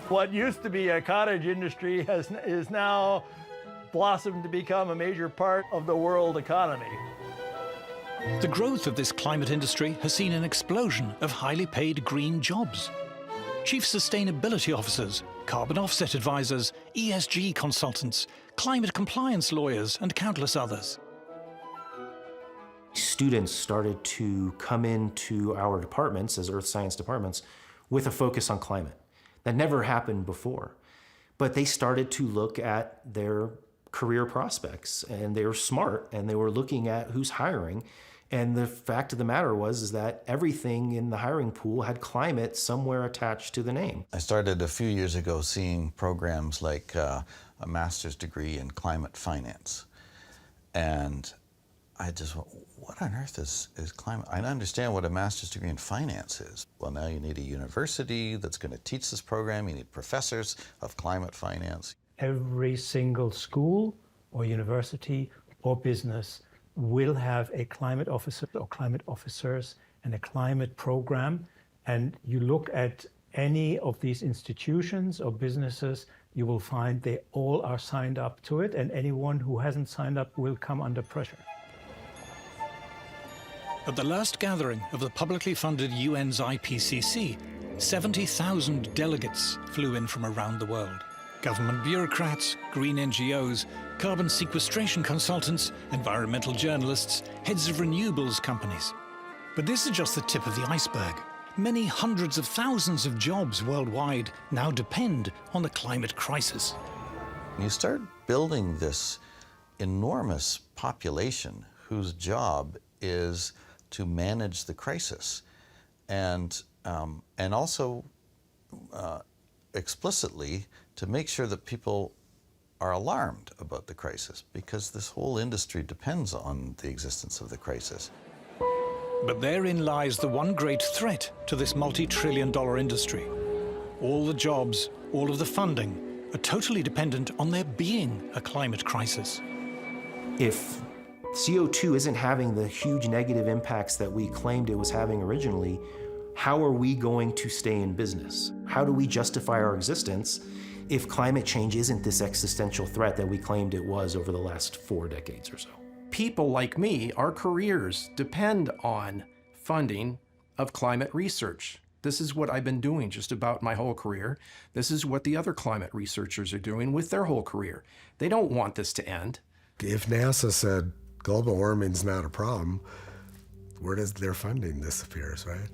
What used to be a cottage industry is now blossomed to become a major part of the world economy. The growth of this climate industry has seen an explosion of highly paid green jobs. Chief sustainability officers, carbon offset advisors, ESG consultants, climate compliance lawyers, and countless others. Students started to come into our departments as earth science departments with a focus on climate. That never happened before. But they started to look at their career prospects, and they were smart, and they were looking at who's hiring. And the fact of the matter is that everything in the hiring pool had climate somewhere attached to the name. I started a few years ago seeing programs like a master's degree in climate finance. And I just went, what on earth is climate? I understand what a master's degree in finance is. Well, now you need a university that's going to teach this program. You need professors of climate finance. Every single school or university or business will have a climate officer or climate officers and a climate program. And you look at any of these institutions or businesses, you will find they all are signed up to it, and anyone who hasn't signed up will come under pressure. At the last gathering of the publicly funded UN's IPCC, 70,000 delegates flew in from around the world. Government bureaucrats, green NGOs, carbon sequestration consultants, environmental journalists, heads of renewables companies. But this is just the tip of the iceberg. Many hundreds of thousands of jobs worldwide now depend on the climate crisis. You start building this enormous population whose job is to manage the crisis, and also explicitly to make sure that people are alarmed about the crisis, because this whole industry depends on the existence of the crisis. But therein lies the one great threat to this multi-trillion-dollar industry. All the jobs, all of the funding are totally dependent on there being a climate crisis. If CO2 isn't having the huge negative impacts that we claimed it was having originally, how are we going to stay in business? How do we justify our existence if climate change isn't this existential threat that we claimed it was over the last 4 decades or so? People like me, our careers depend on funding of climate research. This is what I've been doing just about my whole career. This is what the other climate researchers are doing with their whole career. They don't want this to end. If NASA said global warming's not a problem, where does their funding disappears, right?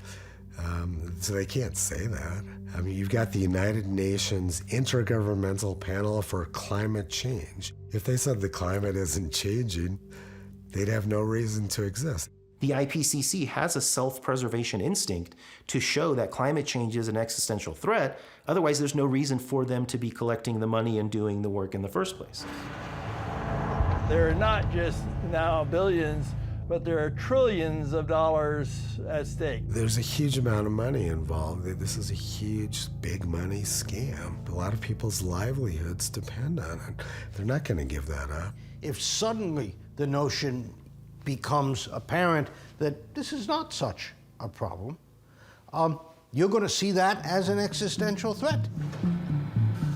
So they can't say that. I mean, you've got the United Nations Intergovernmental Panel for Climate Change. If they said the climate isn't changing, they'd have no reason to exist. The IPCC has a self-preservation instinct to show that climate change is an existential threat. Otherwise, there's no reason for them to be collecting the money and doing the work in the first place. There are not just now billions, but there are trillions of dollars at stake. There's a huge amount of money involved. This is a huge, big money scam. A lot of people's livelihoods depend on it. They're not going to give that up. If suddenly the notion becomes apparent that this is not such a problem, you're going to see that as an existential threat.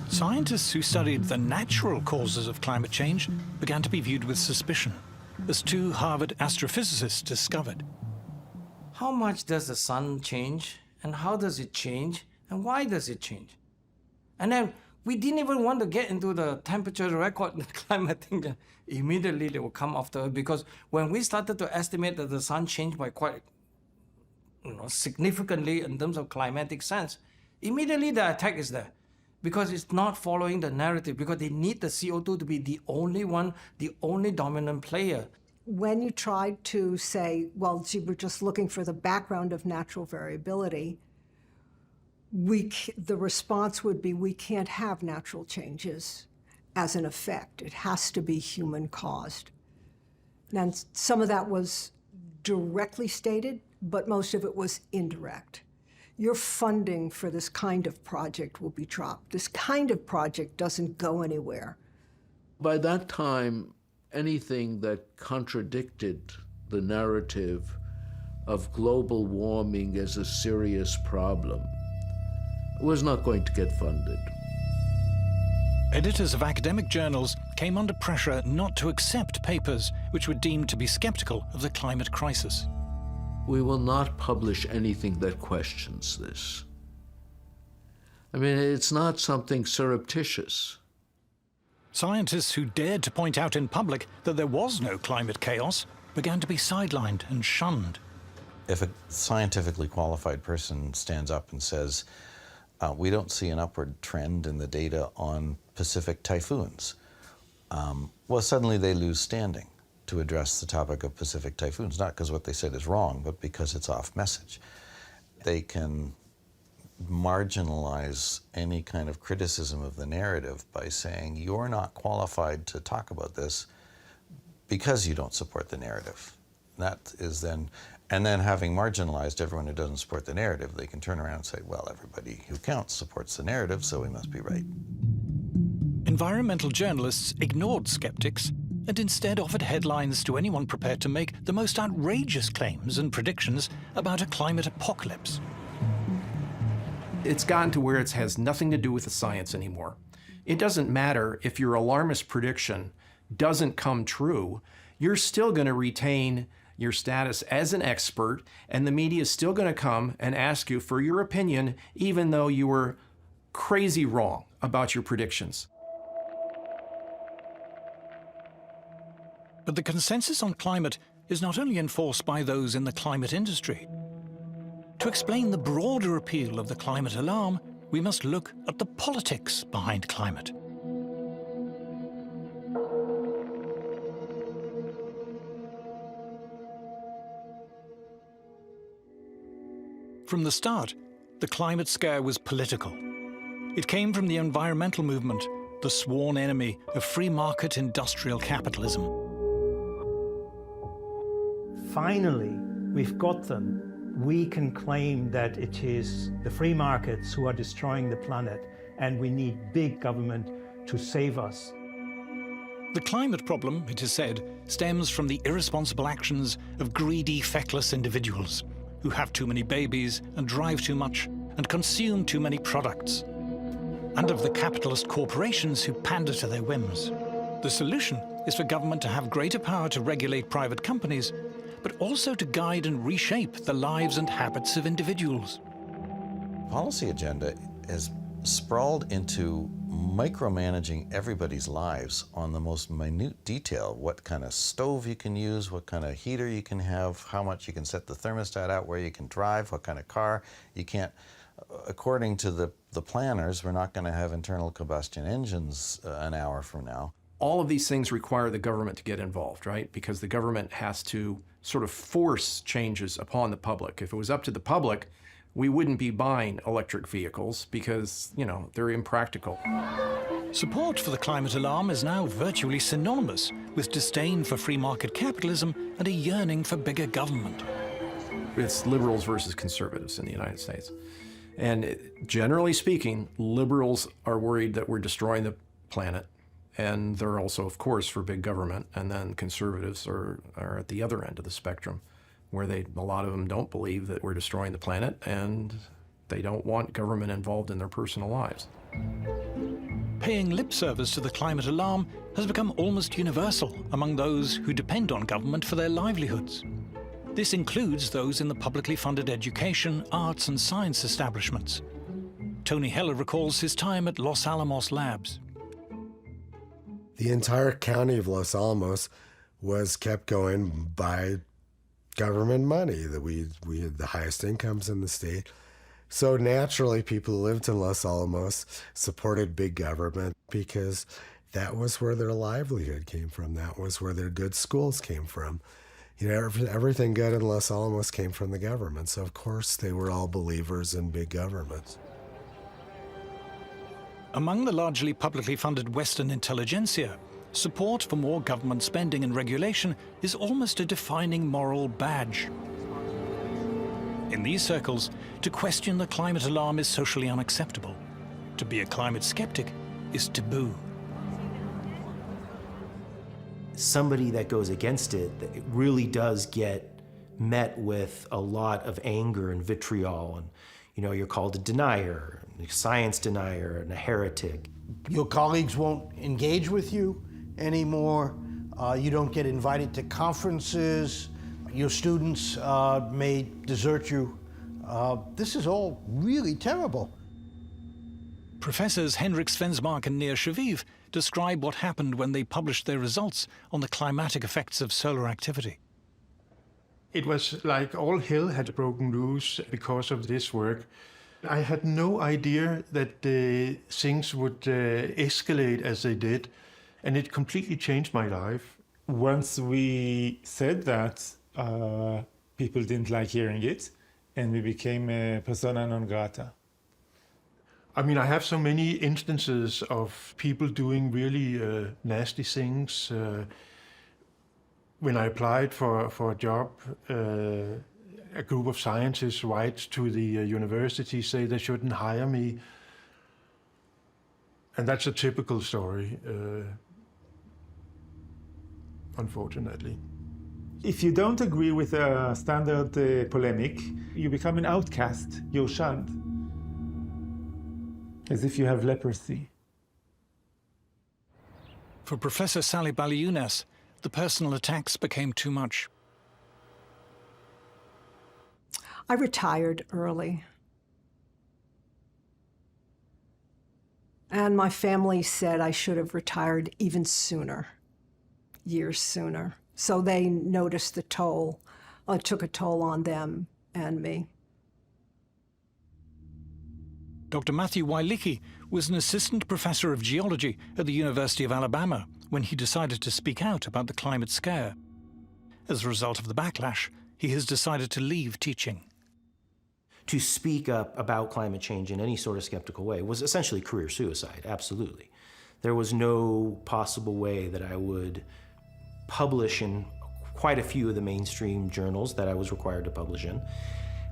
Scientists who studied the natural causes of climate change began to be viewed with suspicion, as 2 Harvard astrophysicists discovered. How much does the sun change, and how does it change, and why does it change? And then we didn't even want to get into the temperature record, the climate thing. Immediately they will come after it, because when we started to estimate that the sun changed by quite significantly in terms of climatic sense, immediately the attack is there. Because it's not following the narrative, because they need the CO2 to be the only one, the only dominant player. When you tried to say, well, gee, we're just looking for the background of natural variability, the response would be, we can't have natural changes as an effect. It has to be human-caused. And some of that was directly stated, but most of it was indirect. Your funding for this kind of project will be dropped. This kind of project doesn't go anywhere. By that time, anything that contradicted the narrative of global warming as a serious problem was not going to get funded. Editors of academic journals came under pressure not to accept papers which were deemed to be skeptical of the climate crisis. We will not publish anything that questions this. I mean, it's not something surreptitious. Scientists who dared to point out in public that there was no climate chaos began to be sidelined and shunned. If a scientifically qualified person stands up and says, we don't see an upward trend in the data on Pacific typhoons, well, suddenly they lose standing to address the topic of Pacific typhoons, not because what they said is wrong, but because it's off message. They can marginalize any kind of criticism of the narrative by saying, you're not qualified to talk about this because you don't support the narrative. That is then, and then having marginalized everyone who doesn't support the narrative, they can turn around and say, well, everybody who counts supports the narrative, so we must be right. Environmental journalists ignored skeptics and instead offered headlines to anyone prepared to make the most outrageous claims and predictions about a climate apocalypse. It's gotten to where it has nothing to do with the science anymore. It doesn't matter if your alarmist prediction doesn't come true, you're still going to retain your status as an expert, and the media is still going to come and ask you for your opinion, even though you were crazy wrong about your predictions. But the consensus on climate is not only enforced by those in the climate industry. To explain the broader appeal of the climate alarm, we must look at the politics behind climate. From the start, the climate scare was political. It came from the environmental movement, the sworn enemy of free market industrial capitalism. Finally, we've got them. We can claim that it is the free markets who are destroying the planet, and we need big government to save us. The climate problem, it is said, stems from the irresponsible actions of greedy, feckless individuals who have too many babies and drive too much and consume too many products, and of the capitalist corporations who pander to their whims. The solution is for government to have greater power to regulate private companies, but also to guide and reshape the lives and habits of individuals. Policy agenda has sprawled into micromanaging everybody's lives on the most minute detail. What kind of stove you can use, what kind of heater you can have, how much you can set the thermostat out, where you can drive, what kind of car you can't. According to the planners, we're not going to have internal combustion engines an hour from now. All of these things require the government to get involved, right? Because the government has to sort of force changes upon the public. If it was up to the public, we wouldn't be buying electric vehicles because, you know, they're impractical. Support for the climate alarm is now virtually synonymous with disdain for free market capitalism and a yearning for bigger government. It's liberals versus conservatives in the United States. And generally speaking, liberals are worried that we're destroying the planet. And they're also, of course, for big government. And then conservatives are at the other end of the spectrum, where a lot of them don't believe that we're destroying the planet, and they don't want government involved in their personal lives. Paying lip service to the climate alarm has become almost universal among those who depend on government for their livelihoods. This includes those in the publicly funded education, arts and science establishments. Tony Heller recalls his time at Los Alamos Labs. The entire county of Los Alamos was kept going by government money. That we had the highest incomes in the state. So naturally, people who lived in Los Alamos supported big government because that was where their livelihood came from. That was where their good schools came from. You know, everything good in Los Alamos came from the government. So of course they were all believers in big government. Among the largely publicly funded Western intelligentsia, support for more government spending and regulation is almost a defining moral badge. In these circles, to question the climate alarm is socially unacceptable. To be a climate skeptic is taboo. Somebody that goes against it, it really does get met with a lot of anger and vitriol, and you know, you're called a denier, a science denier, and a heretic. Your colleagues won't engage with you anymore. You don't get invited to conferences. Your students may desert you. This is all really terrible. Professors Henrik Svensmark and Nir Shaviv describe what happened when they published their results on the climatic effects of solar activity. It was like all hell had broken loose because of this work. I had no idea that things would escalate as they did, and it completely changed my life. Once we said that, people didn't like hearing it, and we became a persona non grata. I mean, I have so many instances of people doing really nasty things. When I applied for a job, a group of scientists write to the university, say they shouldn't hire me. And that's a typical story, unfortunately. If you don't agree with a standard polemic, you become an outcast, you're shunned. as if you have leprosy. For Professor Sally Baliunas, the personal attacks became too much. I retired early. And my family said I should have retired even sooner, years sooner. So they noticed the toll. It took a toll on them and me. Dr. Matthew Wailicki was an assistant professor of geology at the University of Alabama when he decided to speak out about the climate scare. As a result of the backlash, he has decided to leave teaching. To speak up about climate change in any sort of skeptical way was essentially career suicide, absolutely. There was no possible way that I would publish in quite a few of the mainstream journals that I was required to publish in.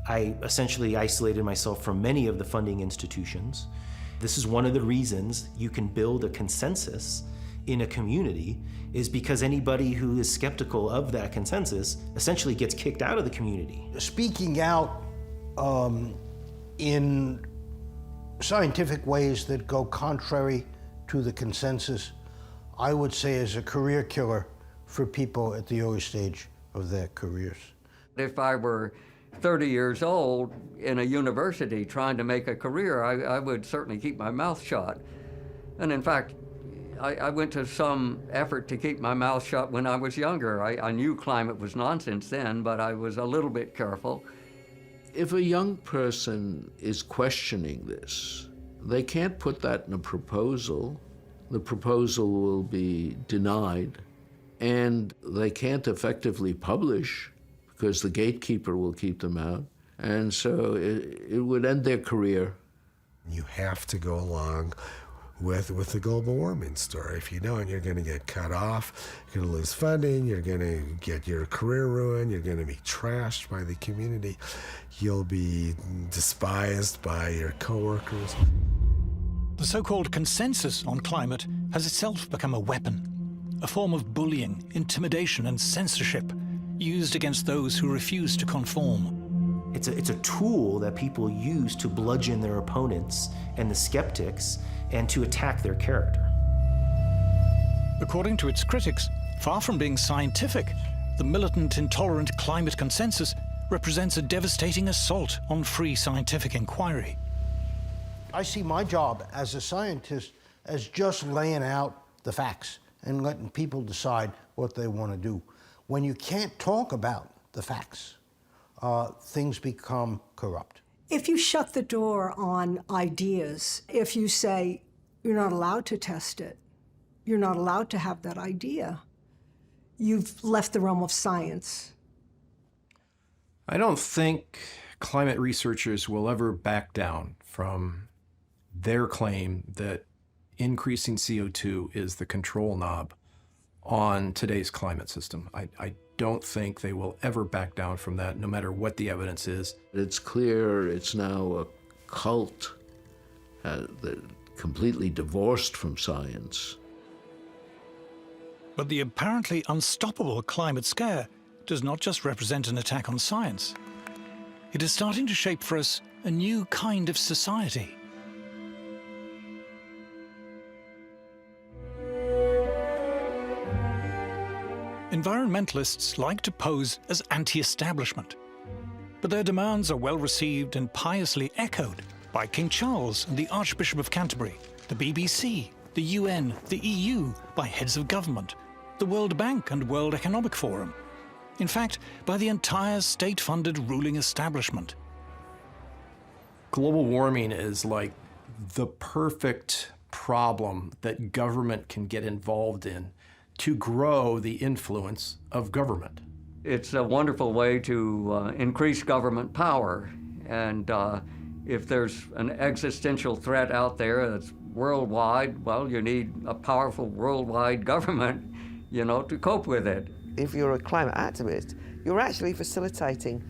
I essentially isolated myself from many of the funding institutions. This is one of the reasons you can build a consensus in a community, is because anybody who is skeptical of that consensus essentially gets kicked out of the community. Speaking out in scientific ways that go contrary to the consensus, I would say is a career killer for people at the early stage of their careers. If I were 30 years old in a university trying to make a career, I would certainly keep my mouth shut. And in fact, I went to some effort to keep my mouth shut when I was younger. I knew climate was nonsense then, but I was a little bit careful. If a young person is questioning this, they can't put that in a proposal. The proposal will be denied, and they can't effectively publish because the gatekeeper will keep them out. And so it would end their career. You have to go along with the global warming story. If you don't, you're going to get cut off, you're going to lose funding, you're going to get your career ruined, you're going to be trashed by the community, you'll be despised by your coworkers. The so-called consensus on climate has itself become a weapon, a form of bullying, intimidation, and censorship used against those who refuse to conform. It's a tool that people use to bludgeon their opponents and the skeptics and to attack their character. According to its critics, far from being scientific, the militant, intolerant climate consensus represents a devastating assault on free scientific inquiry. I see my job as a scientist as just laying out the facts and letting people decide what they want to do. When you can't talk about the facts, things become corrupt. If you shut the door on ideas, if you say you're not allowed to test it, you're not allowed to have that idea, you've left the realm of science. I don't think climate researchers will ever back down from their claim that increasing CO2 is the control knob on today's climate system. I don't think they will ever back down from that, no matter what the evidence is. It's clear it's now a cult completely divorced from science. But the apparently unstoppable climate scare does not just represent an attack on science. It is starting to shape for us a new kind of society. Environmentalists like to pose as anti-establishment, but their demands are well received and piously echoed by King Charles and the Archbishop of Canterbury, the BBC, the UN, the EU, by heads of government, the World Bank and World Economic Forum. In fact, by the entire state-funded ruling establishment. Global warming is like the perfect problem that government can get involved in to grow the influence of government. It's a wonderful way to increase government power. And if there's an existential threat out there that's worldwide, well, you need a powerful worldwide government, to cope with it. If you're a climate activist, you're actually facilitating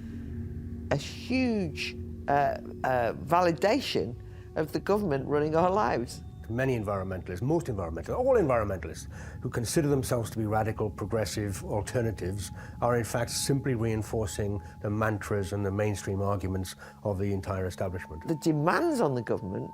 a huge validation of the government running our lives. Many environmentalists, most environmentalists, all environmentalists who consider themselves to be radical, progressive alternatives are in fact simply reinforcing the mantras and the mainstream arguments of the entire establishment. The demands on the government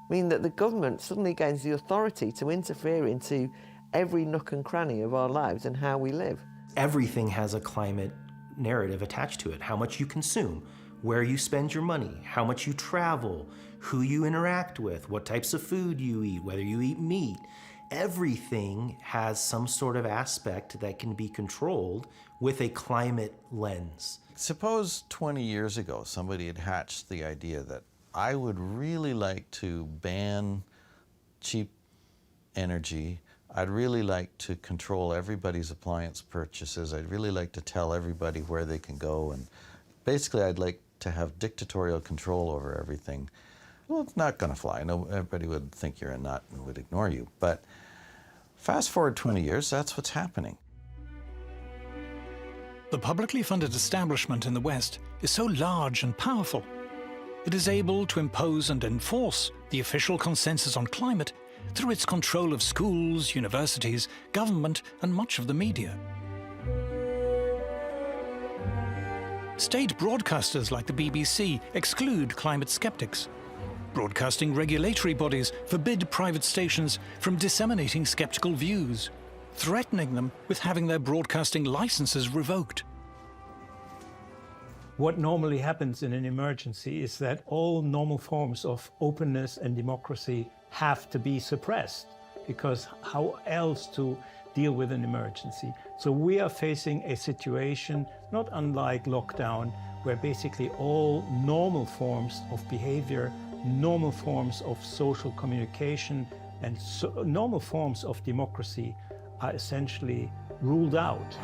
mean that the government suddenly gains the authority to interfere into every nook and cranny of our lives and how we live. Everything has a climate narrative attached to it. How much you consume, where you spend your money, how much you travel, who you interact with, what types of food you eat, whether you eat meat. Everything has some sort of aspect that can be controlled with a climate lens. Suppose 20 years ago somebody had hatched the idea that I would really like to ban cheap energy. I'd really like to control everybody's appliance purchases. I'd really like to tell everybody where they can go. And basically, I'd like to have dictatorial control over everything. Well, it's not going to fly. No, everybody would think you're a nut and would ignore you. But fast forward 20 years, that's what's happening. The publicly funded establishment in the West is so large and powerful. It is able to impose and enforce the official consensus on climate through its control of schools, universities, government, and much of the media. State broadcasters like the BBC exclude climate skeptics. Broadcasting regulatory bodies forbid private stations from disseminating skeptical views, threatening them with having their broadcasting licenses revoked. What normally happens in an emergency is that all normal forms of openness and democracy have to be suppressed, because how else to deal with an emergency? So we are facing a situation not unlike lockdown, where basically all normal forms of behavior, normal forms of social communication, and normal forms of democracy are essentially ruled out.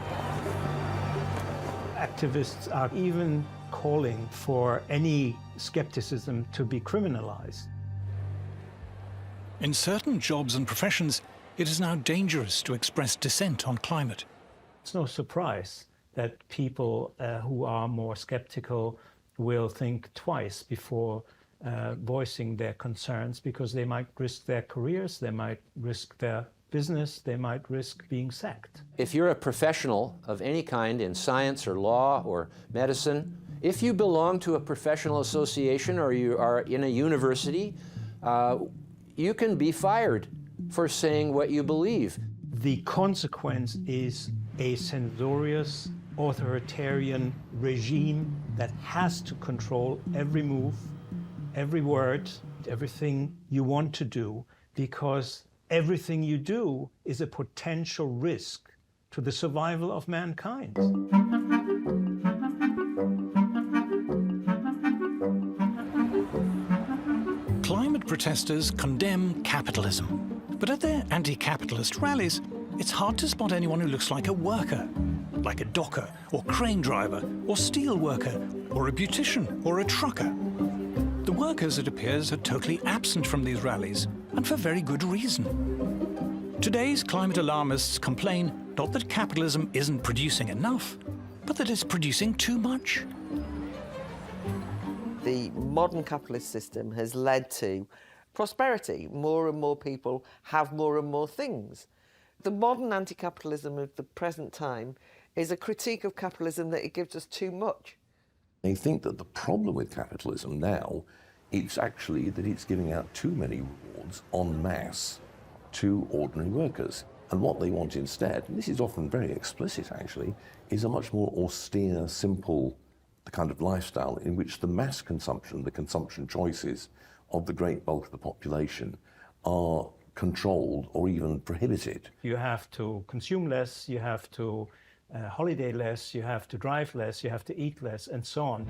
Activists are even calling for any skepticism to be criminalized. In certain jobs and professions, it is now dangerous to express dissent on climate. It's no surprise that people who are more skeptical will think twice before voicing their concerns, because they might risk their careers, they might risk their business, they might risk being sacked. If you're a professional of any kind in science or law or medicine, if you belong to a professional association or you are in a university, you can be fired for saying what you believe. The consequence is a censorious, authoritarian regime that has to control every move, every word, everything you want to do, because everything you do is a potential risk to the survival of mankind. Climate protesters condemn capitalism, but at their anti-capitalist rallies, it's hard to spot anyone who looks like a worker, like a docker or crane driver or steel worker or a beautician or a trucker. The workers, it appears, are totally absent from these rallies, and for very good reason. Today's climate alarmists complain not that capitalism isn't producing enough, but that it's producing too much. The modern capitalist system has led to prosperity. More and more people have more and more things. The modern anti-capitalism of the present time is a critique of capitalism that it gives us too much. They think that the problem with capitalism now is actually that it's giving out too many rewards en masse to ordinary workers. And what they want instead, and this is often very explicit actually, is a much more austere, simple kind of lifestyle in which the mass consumption, the consumption choices of the great bulk of the population are controlled or even prohibited. You have to consume less, you have to holiday less, you have to drive less, you have to eat less, and so on.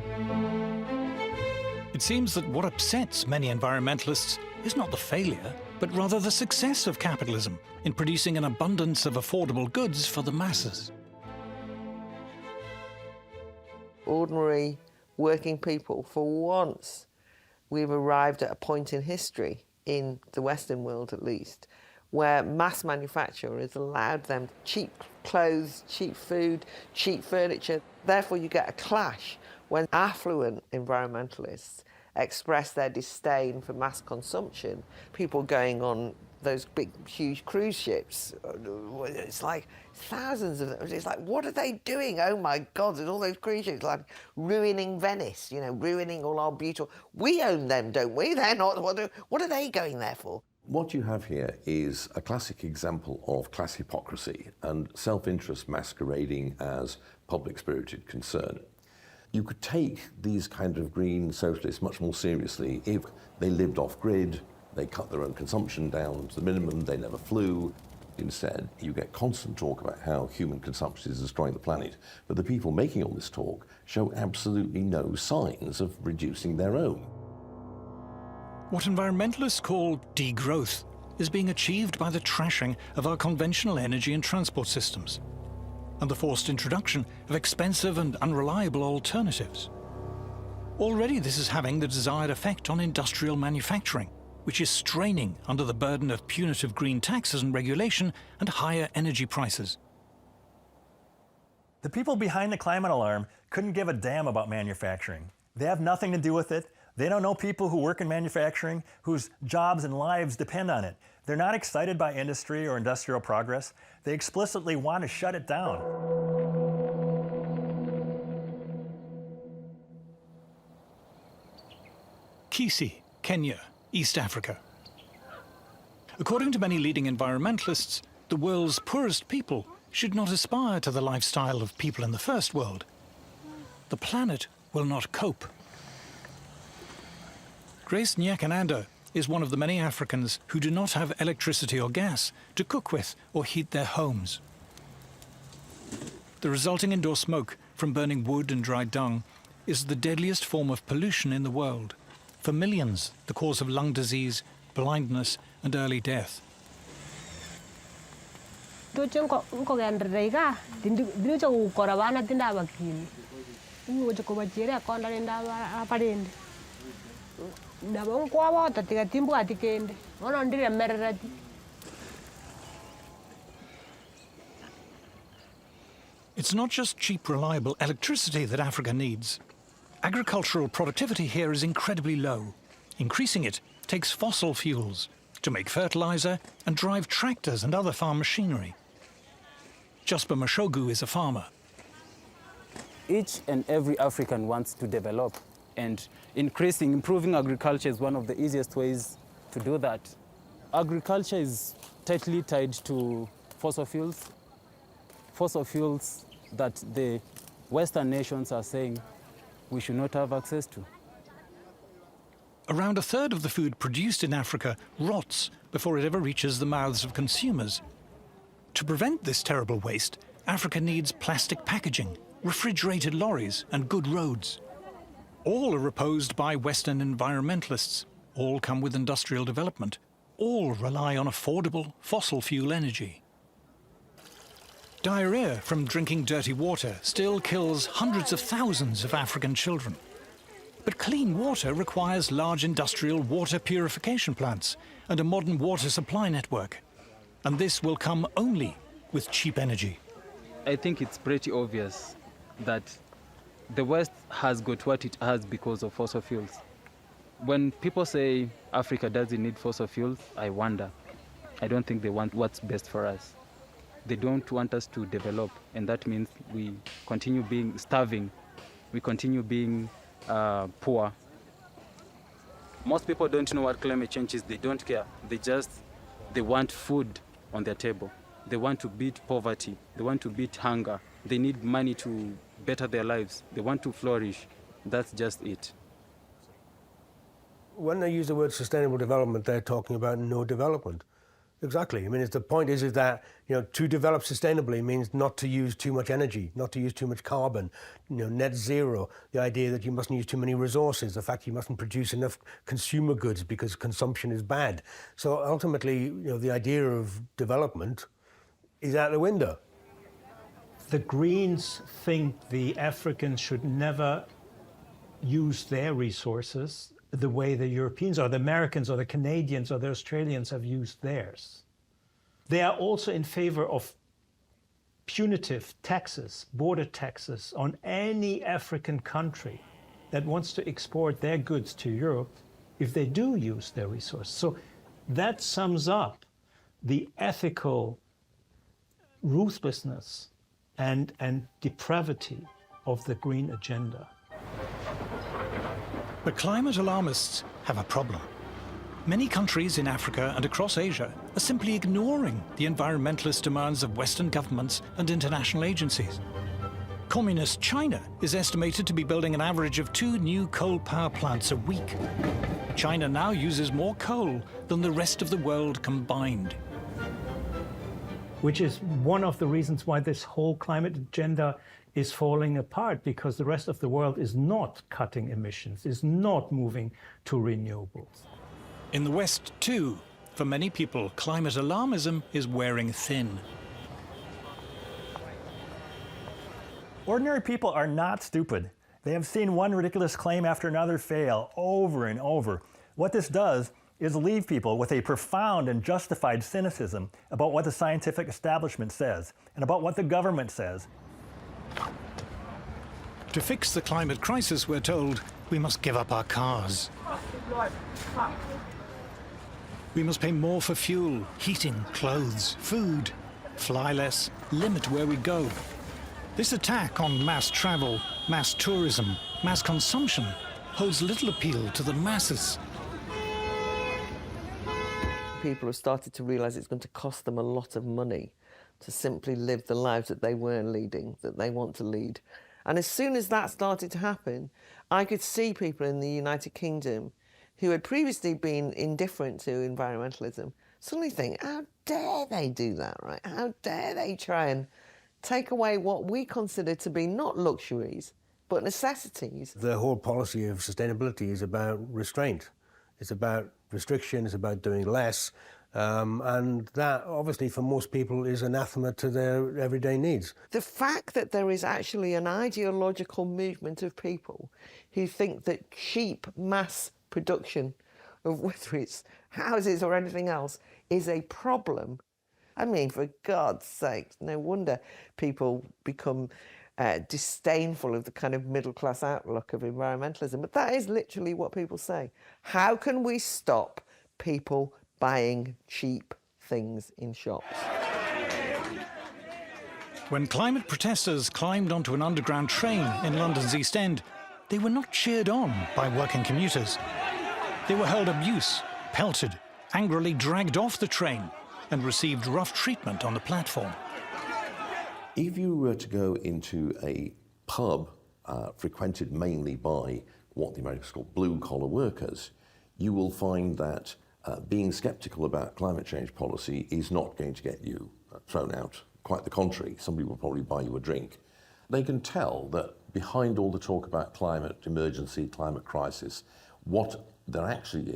It seems that what upsets many environmentalists is not the failure, but rather the success of capitalism in producing an abundance of affordable goods for the masses. Ordinary working people, for once, we've arrived at a point in history, in the Western world at least, where mass manufacture has allowed them cheap clothes, cheap food, cheap furniture. Therefore, you get a clash when affluent environmentalists express their disdain for mass consumption. People going on those big, huge cruise ships. It's like thousands of them. It's like, what are they doing? Oh my God, there's all those cruise ships, like ruining Venice, you know, ruining all our beautiful... We own them, don't we? They're not... What are they going there for? What you have here is a classic example of class hypocrisy and self-interest masquerading as public-spirited concern. You could take these kind of green socialists much more seriously if they lived off-grid, they cut their own consumption down to the minimum, they never flew. Instead, you get constant talk about how human consumption is destroying the planet, but the people making all this talk show absolutely no signs of reducing their own. What environmentalists call degrowth is being achieved by the trashing of our conventional energy and transport systems, and the forced introduction of expensive and unreliable alternatives. Already this is having the desired effect on industrial manufacturing, which is straining under the burden of punitive green taxes and regulation and higher energy prices. The people behind the climate alarm couldn't give a damn about manufacturing. They have nothing to do with it. They don't know people who work in manufacturing whose jobs and lives depend on it. They're not excited by industry or industrial progress. They explicitly want to shut it down. Kisii, Kenya, East Africa. According to many leading environmentalists, the world's poorest people should not aspire to the lifestyle of people in the first world. The planet will not cope. Grace Nyakananda is one of the many Africans who do not have electricity or gas to cook with or heat their homes. The resulting indoor smoke from burning wood and dry dung is the deadliest form of pollution in the world. For millions, the cause of lung disease, blindness, and early death. It's not just cheap, reliable electricity that Africa needs. Agricultural productivity here is incredibly low. Increasing it takes fossil fuels to make fertilizer and drive tractors and other farm machinery. Jasper Mashogu is a farmer. Each and every African wants to develop, and improving agriculture is one of the easiest ways to do that. Agriculture is tightly tied to fossil fuels that the Western nations are saying we should not have access to. Around a third of the food produced in Africa rots before it ever reaches the mouths of consumers. To prevent this terrible waste, Africa needs plastic packaging, refrigerated lorries, and good roads. All are opposed by Western environmentalists. All come with industrial development. All rely on affordable fossil fuel energy. Diarrhea from drinking dirty water still kills hundreds of thousands of African children. But clean water requires large industrial water purification plants and a modern water supply network. And this will come only with cheap energy. I think it's pretty obvious that the West has got what it has because of fossil fuels. When people say Africa doesn't need fossil fuels, I wonder. I don't think they want what's best for us. They don't want us to develop, and that means we continue being starving. We continue being poor. Most people don't know what climate change is. They don't care. They want food on their table. They want to beat poverty. They want to beat hunger. They need money to better their lives. They want to flourish. That's just it. When they use the word sustainable development, they're talking about no development. Exactly. I mean, the point is that, you know, to develop sustainably means not to use too much energy, not to use too much carbon, you know, net zero, the idea that you mustn't use too many resources, the fact you mustn't produce enough consumer goods because consumption is bad. So ultimately, you know, the idea of development is out the window. The Greens think the Africans should never use their resources the way the Europeans or the Americans or the Canadians or the Australians have used theirs. They are also in favor of punitive taxes, border taxes on any African country that wants to export their goods to Europe if they do use their resources. So that sums up the ethical ruthlessness and depravity of the green agenda. But climate alarmists have a problem. Many countries in Africa and across Asia are simply ignoring the environmentalist demands of Western governments and international agencies. Communist China is estimated to be building an average of 2 new coal power plants a week. China now uses more coal than the rest of the world combined. Which is one of the reasons why this whole climate agenda is falling apart, because the rest of the world is not cutting emissions, is not moving to renewables. In the West, too, for many people, climate alarmism is wearing thin. Ordinary people are not stupid. They have seen one ridiculous claim after another fail over and over. What this does is leave people with a profound and justified cynicism about what the scientific establishment says and about what the government says. To fix the climate crisis, we're told, we must give up our cars. We must pay more for fuel, heating, clothes, food, fly less, limit where we go. This attack on mass travel, mass tourism, mass consumption holds little appeal to the masses. People have started to realise it's going to cost them a lot of money to simply live the lives that they weren't leading, that they want to lead. And as soon as that started to happen, I could see people in the United Kingdom who had previously been indifferent to environmentalism suddenly think, how dare they do that, right? How dare they try and take away what we consider to be not luxuries, but necessities. The whole policy of sustainability is about restraint. It's about restriction, it's about doing less. And that, obviously, for most people is anathema to their everyday needs. The fact that there is actually an ideological movement of people who think that cheap mass production of whether it's houses or anything else is a problem. I mean, for God's sake, no wonder people become disdainful of the kind of middle-class outlook of environmentalism. But that is literally what people say. How can we stop people buying cheap things in shops? When climate protesters climbed onto an underground train in London's East End, they were not cheered on by working commuters. They were hurled abuse, pelted, angrily dragged off the train, and received rough treatment on the platform. If you were to go into a pub frequented mainly by what the Americans call blue-collar workers, you will find that being sceptical about climate change policy is not going to get you thrown out. Quite the contrary, somebody will probably buy you a drink. They can tell that behind all the talk about climate emergency, climate crisis, what there actually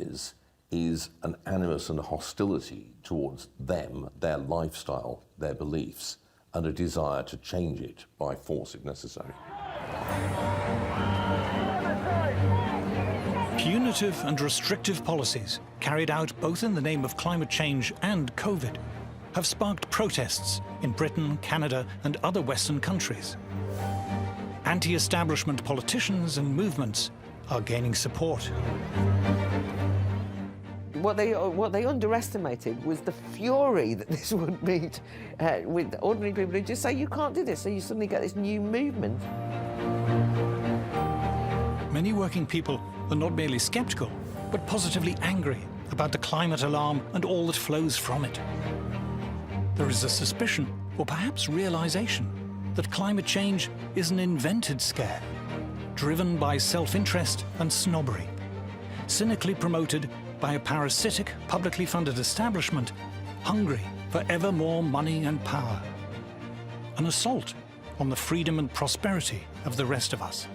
is an animus and a hostility towards them, their lifestyle, their beliefs, and a desire to change it by force if necessary. Punitive and restrictive policies, carried out both in the name of climate change and COVID, have sparked protests in Britain, Canada, and other Western countries. Anti-establishment politicians and movements are gaining support. What they underestimated was the fury that this would meet with ordinary people who just say, you can't do this, so you suddenly get this new movement. Many working people are not merely sceptical, but positively angry about the climate alarm and all that flows from it. There is a suspicion, or perhaps realization, that climate change is an invented scare, driven by self-interest and snobbery, cynically promoted by a parasitic, publicly funded establishment hungry for ever more money and power. An assault on the freedom and prosperity of the rest of us.